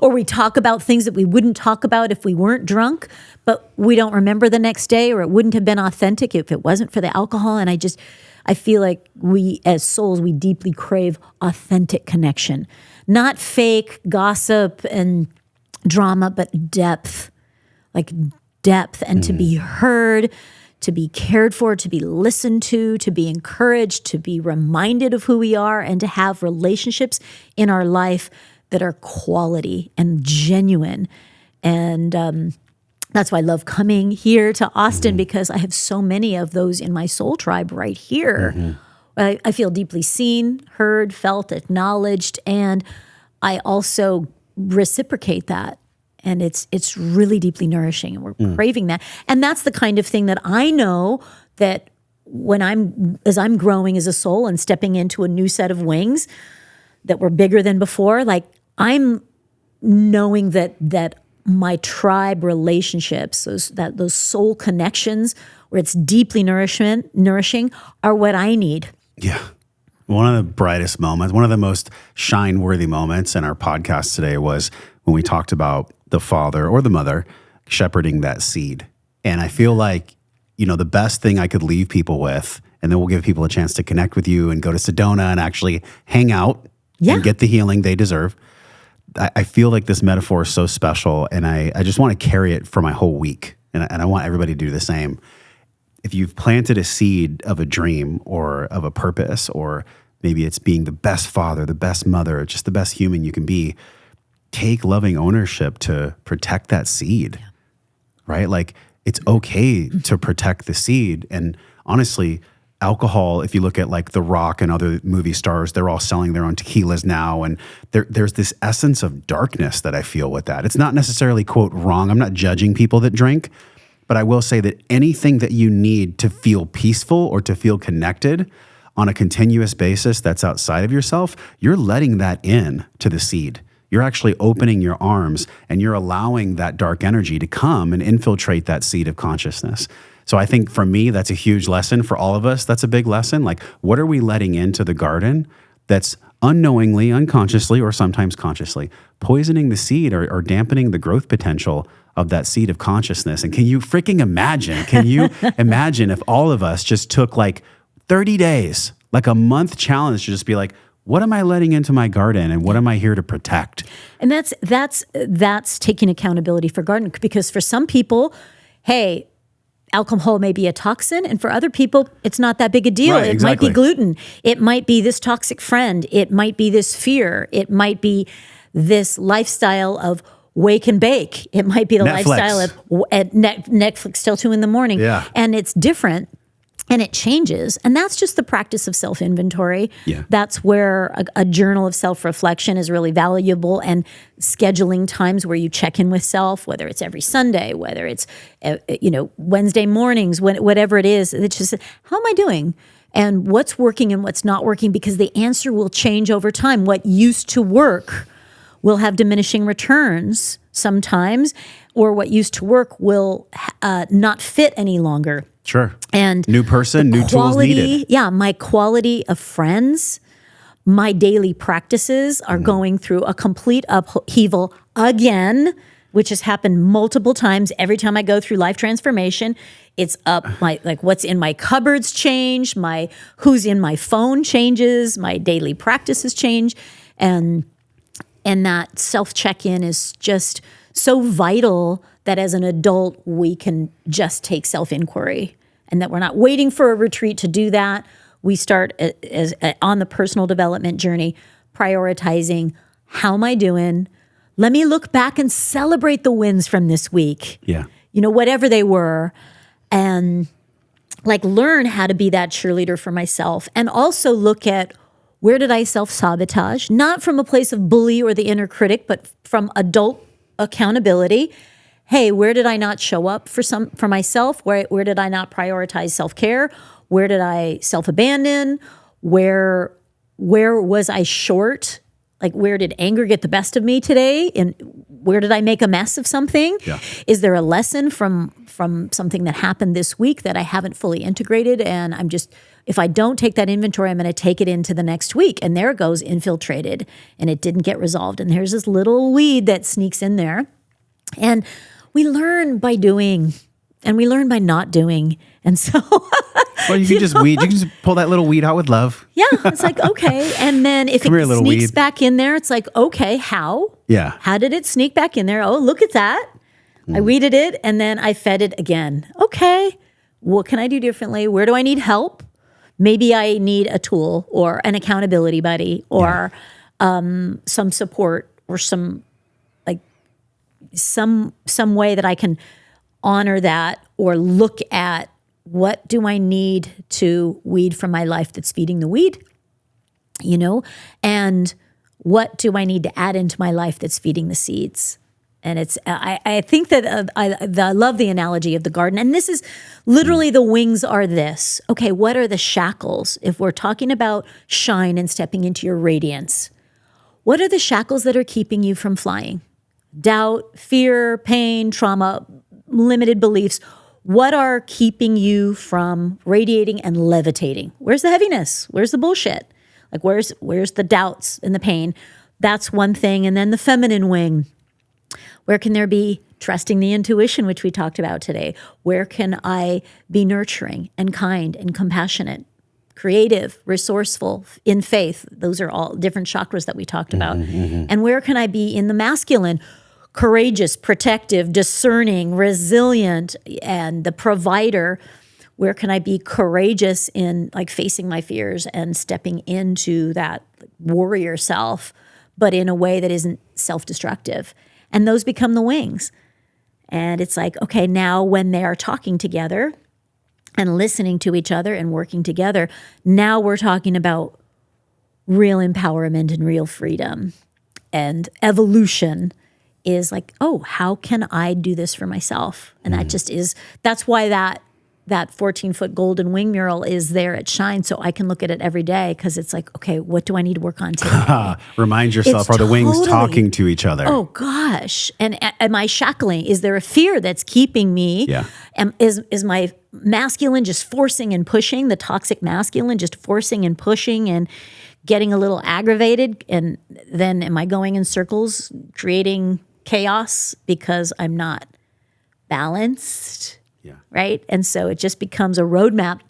Or we talk about things that we wouldn't talk about if we weren't drunk, but we don't remember the next day, or it wouldn't have been authentic if it wasn't for the alcohol. And I feel like we as souls, we deeply crave authentic connection, not fake gossip and drama, but depth, and to be heard, to be cared for, to be listened to be encouraged, to be reminded of who we are, and to have relationships in our life that are quality and genuine. And that's why I love coming here to Austin, because I have so many of those in my soul tribe right here. I feel deeply seen, heard, felt, acknowledged, and I also reciprocate that. And it's really deeply nourishing, and we're craving that. And that's the kind of thing that I know that as I'm growing as a soul and stepping into a new set of wings that were bigger than before, like I'm knowing that my tribe relationships, those soul connections where it's deeply nourishing are what I need. Yeah. One of the brightest moments, one of the most shine-worthy moments in our podcast today was when we talked about the father or the mother shepherding that seed. And I feel like, the best thing I could leave people with, and then we'll give people a chance to connect with you and go to Sedona and actually hang out and get the healing they deserve. I feel like this metaphor is so special, and I just want to carry it for my whole week. And I want everybody to do the same. If you've planted a seed of a dream or of a purpose, or maybe it's being the best father, the best mother, just the best human you can be, take loving ownership to protect that seed, right? Like, it's okay to protect the seed. And honestly, alcohol, if you look at like The Rock and other movie stars, they're all selling their own tequilas now. And there's this essence of darkness that I feel with that. It's not necessarily, quote, wrong. I'm not judging people that drink, but I will say that anything that you need to feel peaceful or to feel connected on a continuous basis that's outside of yourself, you're letting that in to the seed. You're actually opening your arms and you're allowing that dark energy to come and infiltrate that seed of consciousness. So I think for me, that's a huge lesson. For all of us, that's a big lesson. Like, what are we letting into the garden that's unknowingly, unconsciously, or sometimes consciously poisoning the seed or dampening the growth potential of that seed of consciousness? And can you freaking imagine? Can you imagine if all of us just took like 30 days, like a month challenge to just be like, what am I letting into my garden and what am I here to protect? And that's taking accountability for garden, because for some people, hey, alcohol may be a toxin, and for other people, it's not that big a deal. Right, it might be gluten. It might be this toxic friend. It might be this fear. It might be this lifestyle of wake and bake. It might be the Netflix. lifestyle of at Netflix till 2 a.m. Yeah. And it's different. And it changes. And that's just the practice of self-inventory. Yeah. That's where a journal of self-reflection is really valuable, and scheduling times where you check in with self, whether it's every Sunday, whether it's, Wednesday mornings, whatever it is. It's just, how am I doing? And what's working and what's not working? Because the answer will change over time. What used to work will have diminishing returns sometimes, or what used to work will not fit any longer. Sure. And new person, new tools needed. Yeah, my quality of friends, my daily practices are going through a complete upheaval again, which has happened multiple times. Every time I go through life transformation, it's up. What's in my cupboards change, who's in my phone changes, my daily practices change, and that self check-in is just so vital that as an adult, we can just take self-inquiry, and that we're not waiting for a retreat to do that. We start on the personal development journey, prioritizing, how am I doing? Let me look back and celebrate the wins from this week. Yeah. Whatever they were, and learn how to be that cheerleader for myself, and also look at, where did I self-sabotage? Not from a place of bully or the inner critic, but from adult accountability. Hey, where did I not show up for myself? Where did I not prioritize self-care? Where did I self-abandon? Where was I short? Where did anger get the best of me today? And where did I make a mess of something? Yeah. Is there a lesson from something that happened this week that I haven't fully integrated? And if I don't take that inventory, I'm going to take it into the next week. And there it goes, infiltrated, and it didn't get resolved. And there's this little weed that sneaks in there. And we learn by doing, and we learn by not doing. And so... Well, you can just pull that little weed out with love. Yeah, it's okay. And then if it sneaks back in there, it's okay, how? Yeah. How did it sneak back in there? Oh, look at that. I weeded it, and then I fed it again. Okay, what can I do differently? Where do I need help? Maybe I need a tool or an accountability buddy or some support or some way that I can honor that, or look at, what do I need to weed from my life that's feeding the weed? And what do I need to add into my life that's feeding the seeds? And I think that I love the analogy of the garden. And this is literally, the wings are this. Okay, what are the shackles? If we're talking about shine and stepping into your radiance, what are the shackles that are keeping you from flying? Doubt, fear, pain, trauma, limited beliefs. What are keeping you from radiating and levitating? Where's the heaviness? Where's the bullshit? Where's the doubts and the pain? That's one thing. And then the feminine wing. Where can there be trusting the intuition, which we talked about today? Where can I be nurturing and kind and compassionate, creative, resourceful, in faith? Those are all different chakras that we talked about. Mm-hmm. And where can I be in the masculine? Courageous, protective, discerning, resilient, and the provider. Where can I be courageous in facing my fears and stepping into that warrior self, but in a way that isn't self-destructive? And those become the wings. And it's okay, now when they are talking together and listening to each other and working together, now we're talking about real empowerment and real freedom. And evolution is how can I do this for myself? And that just is, that's why that 14-foot golden wing mural is there at Shine, so I can look at it every day, because it's okay, what do I need to work on today? Remind yourself, are the wings talking to each other? Oh gosh. And am I shackling? Is there a fear that's keeping me? Yeah. Is my masculine just forcing and pushing, the toxic masculine just forcing and pushing and getting a little aggravated? And then am I going in circles, creating chaos because I'm not balanced? Yeah. Right? And so it just becomes a roadmap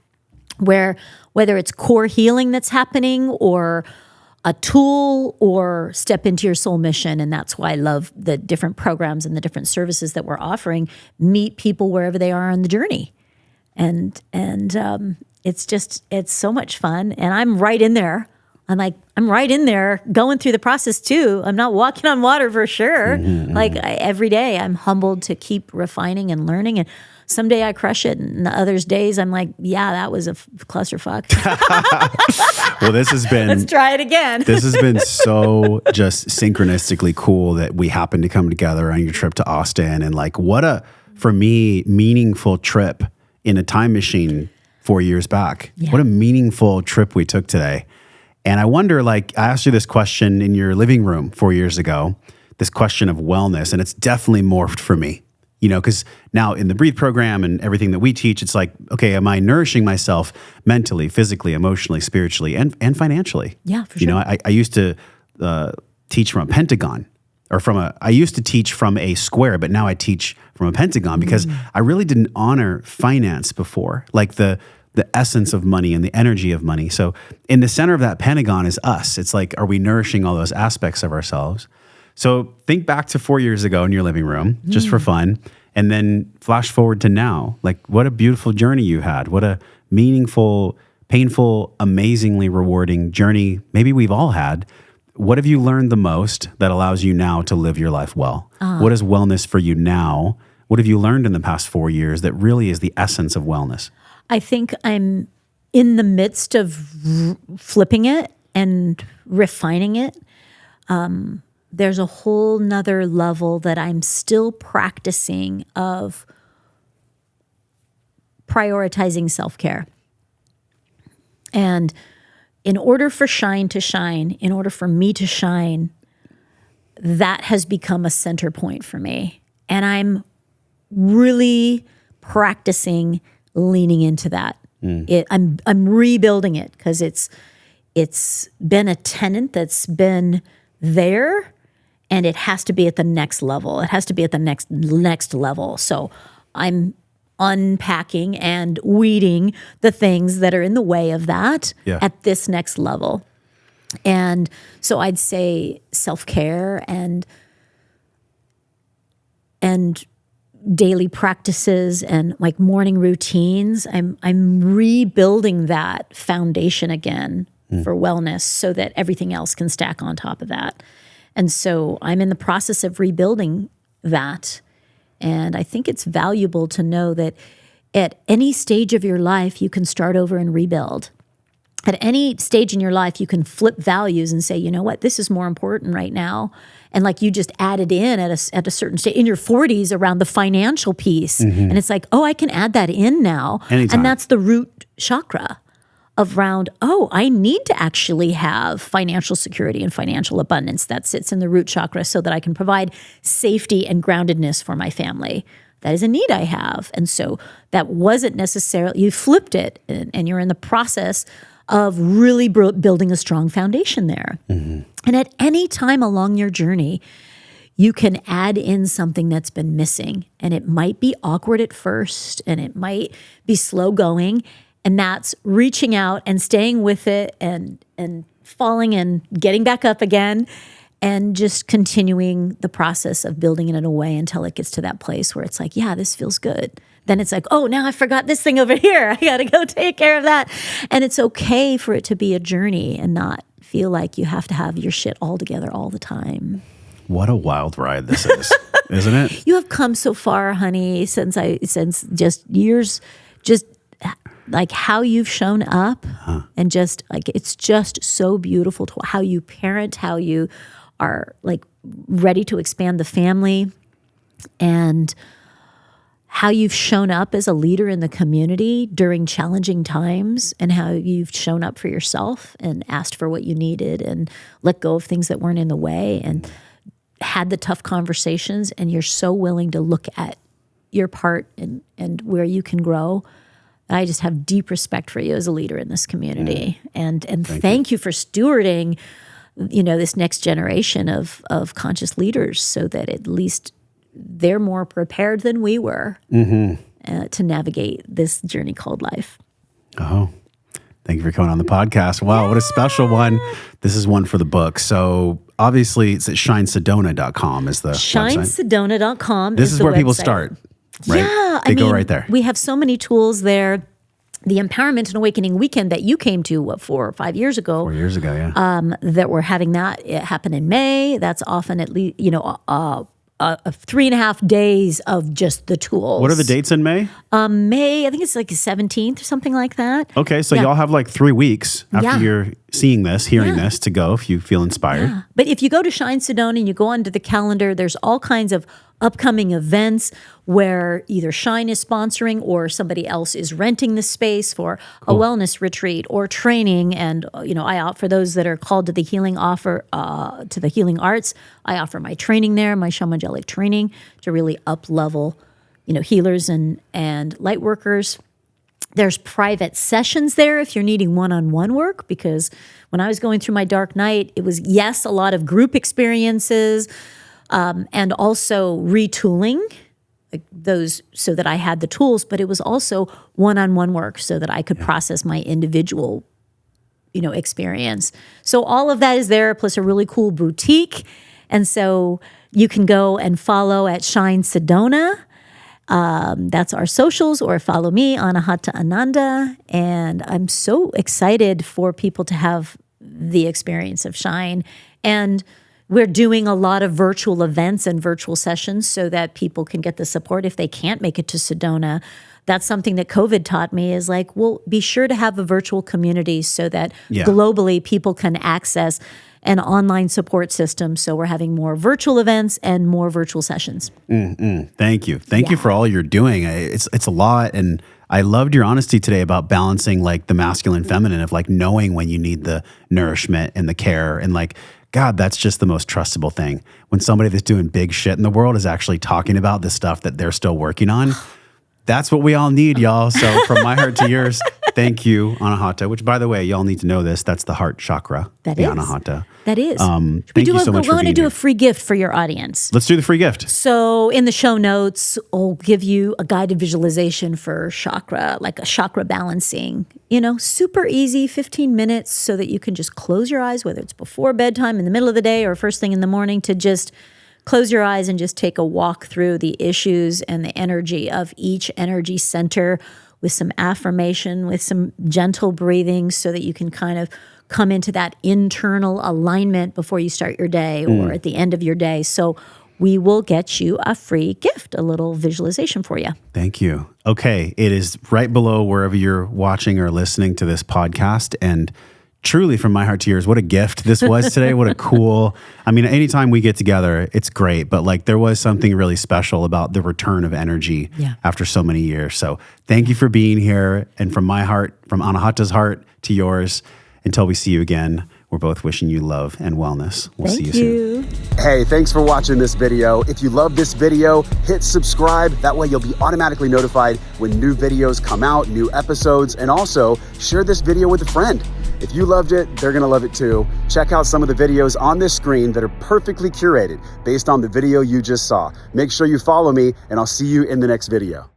where, whether it's core healing that's happening or a tool, or step into your soul mission. And that's why I love the different programs and the different services that we're offering. Meet people wherever they are on the journey. And it's so much fun. And I'm right in there I'm like, I'm right in there going through the process too. I'm not walking on water for sure. Every day I'm humbled to keep refining and learning. And someday I crush it. And the others days I'm like, yeah, that was a clusterfuck. Well, this has been, let's try it again. This has been so just synchronistically cool that we happened to come together on your trip to Austin. And like, what a, for me, meaningful trip in a time machine 4 years back. Yeah. What a meaningful trip we took today. And I wonder, like, I asked you this question in your living room 4 years ago, this question of wellness, and it's definitely morphed for me, you know, because now in the Breathe program and everything that we teach, it's like, okay, am I nourishing myself mentally, physically, emotionally, spiritually, and financially? Yeah, for sure. You know, I used to teach from a pentagon, or I used to teach from a square, but now I teach from a pentagon because I really didn't honor finance before, like the essence of money and the energy of money. So in the center of that pentagon is us. It's like, are we nourishing all those aspects of ourselves? So think back to 4 years ago in your living room, just for fun, and then flash forward to now. Like, what a beautiful journey you had. What a meaningful, painful, amazingly rewarding journey maybe we've all had. What have you learned the most that allows you now to live your life well? What is wellness for you now? What have you learned in the past 4 years that really is the essence of wellness? I think I'm in the midst of flipping it and refining it. There's a whole nother level that I'm still practicing of prioritizing self-care. And in order for shine to shine, in order for me to shine, that has become a center point for me. And I'm really practicing leaning into that. I'm rebuilding it because it's been a tenet that's been there, and it has to be at the next level. It has to be at the next level. So I'm unpacking and weeding the things that are in the way of that at this next level. And so I'd say self-care and daily practices and like morning routines. I'm rebuilding that foundation again for wellness so that everything else can stack on top of that. And so I'm in the process of rebuilding that. And I think it's valuable to know that at any stage of your life, you can start over and rebuild. At any stage in your life, you can flip values and say, you know what, this is more important right now. And like you just added in at a certain stage in your 40s around the financial piece. And it's like, oh, I can add that in now. Anytime. And that's the root chakra around, oh, I need to actually have financial security and financial abundance that sits in the root chakra so that I can provide safety and groundedness for my family. That is a need I have. And so that wasn't necessarily, you flipped it and you're in the process of really building a strong foundation there. And at any time along your journey, you can add in something that's been missing. And it might be awkward at first, and it might be slow going. And that's reaching out and staying with it and falling and getting back up again and just continuing the process of building it in a way until it gets to that place where it's like, yeah, this feels good. Then it's like, oh, now I forgot this thing over here. I got to go take care of that. And it's okay for it to be a journey and not feel like you have to have your shit all together all the time. What a wild ride this is, isn't it? You have come so far, honey, since just years, just like how you've shown up and just like, it's just so beautiful to how you parent, how you are like ready to expand the family, and how you've shown up as a leader in the community during challenging times, and how you've shown up for yourself and asked for what you needed and let go of things that weren't in the way and had the tough conversations. And you're so willing to look at your part and where you can grow. I just have deep respect for you as a leader in this community. And thank you for stewarding, this next generation of conscious leaders so that at least they're more prepared than we were to navigate this journey called life. Oh, thank you for coming on the podcast. Wow, what a special one. This is one for the book. So obviously it's at shinesedona.com is the shinesedona.com. This is where people start, right? Yeah. They go right there. We have so many tools there. the Empowerment and Awakening weekend that you came to, 4 or 5 years ago. 4 years ago, yeah. That we're having that. It happened in May. That's often at least, 3.5 days of just the tools. What are the dates in May? May, I think it's like the 17th or something like that. Okay, so y'all have like 3 weeks after you're seeing this, hearing this, to go if you feel inspired. Yeah. But if you go to Shine Sedona and you go onto the calendar, there's all kinds of upcoming events where either Shine is sponsoring or somebody else is renting the space for a wellness retreat or training. And I offer, for those that are called to the healing to the healing arts, I offer my training there, my shamanic training, to really up level, healers and light workers. There's private sessions there if you're needing one-on-one work, because when I was going through my dark night, it was, a lot of group experiences, and also retooling those so that I had the tools, but it was also one-on-one work so that I could process my individual, experience. So all of that is there, plus a really cool boutique. And so you can go and follow at Shine Sedona. That's our socials, or follow me, Anahata Ananda. And I'm so excited for people to have the experience of Shine. And we're doing a lot of virtual events and virtual sessions so that people can get the support if they can't make it to Sedona. That's something that COVID taught me, is like, well, be sure to have a virtual community so that globally people can access an online support system. So we're having more virtual events and more virtual sessions. Thank you. Thank you for all you're doing. It's a lot. And I loved your honesty today about balancing like the masculine, feminine, of like knowing when you need the nourishment and the care, and like, God, that's just the most trustable thing. When somebody that's doing big shit in the world is actually talking about the stuff that they're still working on, that's what we all need, y'all. So from my heart to yours, thank you, Anahata, which, by the way, y'all need to know this. That's the heart chakra, the Anahata. That is. Thank you so much for being here. We're going to do a free gift for your audience. Let's do the free gift. So in the show notes, I'll give you a guided visualization for chakra, like a chakra balancing. Super easy, 15 minutes, so that you can just close your eyes, whether it's before bedtime, in the middle of the day, or first thing in the morning, to just close your eyes and just take a walk through the issues and the energy of each energy center with some affirmation, with some gentle breathing, so that you can kind of come into that internal alignment before you start your day or at the end of your day. So we will get you a free gift, a little visualization for you. Thank you. Okay. It is right below wherever you're watching or listening to this podcast. And truly, from my heart to yours, what a gift this was today. What a cool, anytime we get together, it's great. But like, there was something really special about the return of energy after so many years. So thank you for being here. And from my heart, from Anahata's heart to yours, until we see you again, we're both wishing you love and wellness. We'll see you soon. Hey, thanks for watching this video. If you love this video, hit subscribe. That way you'll be automatically notified when new videos come out, new episodes, and also share this video with a friend. If you loved it, they're gonna love it too. Check out some of the videos on this screen that are perfectly curated based on the video you just saw. Make sure you follow me, and I'll see you in the next video.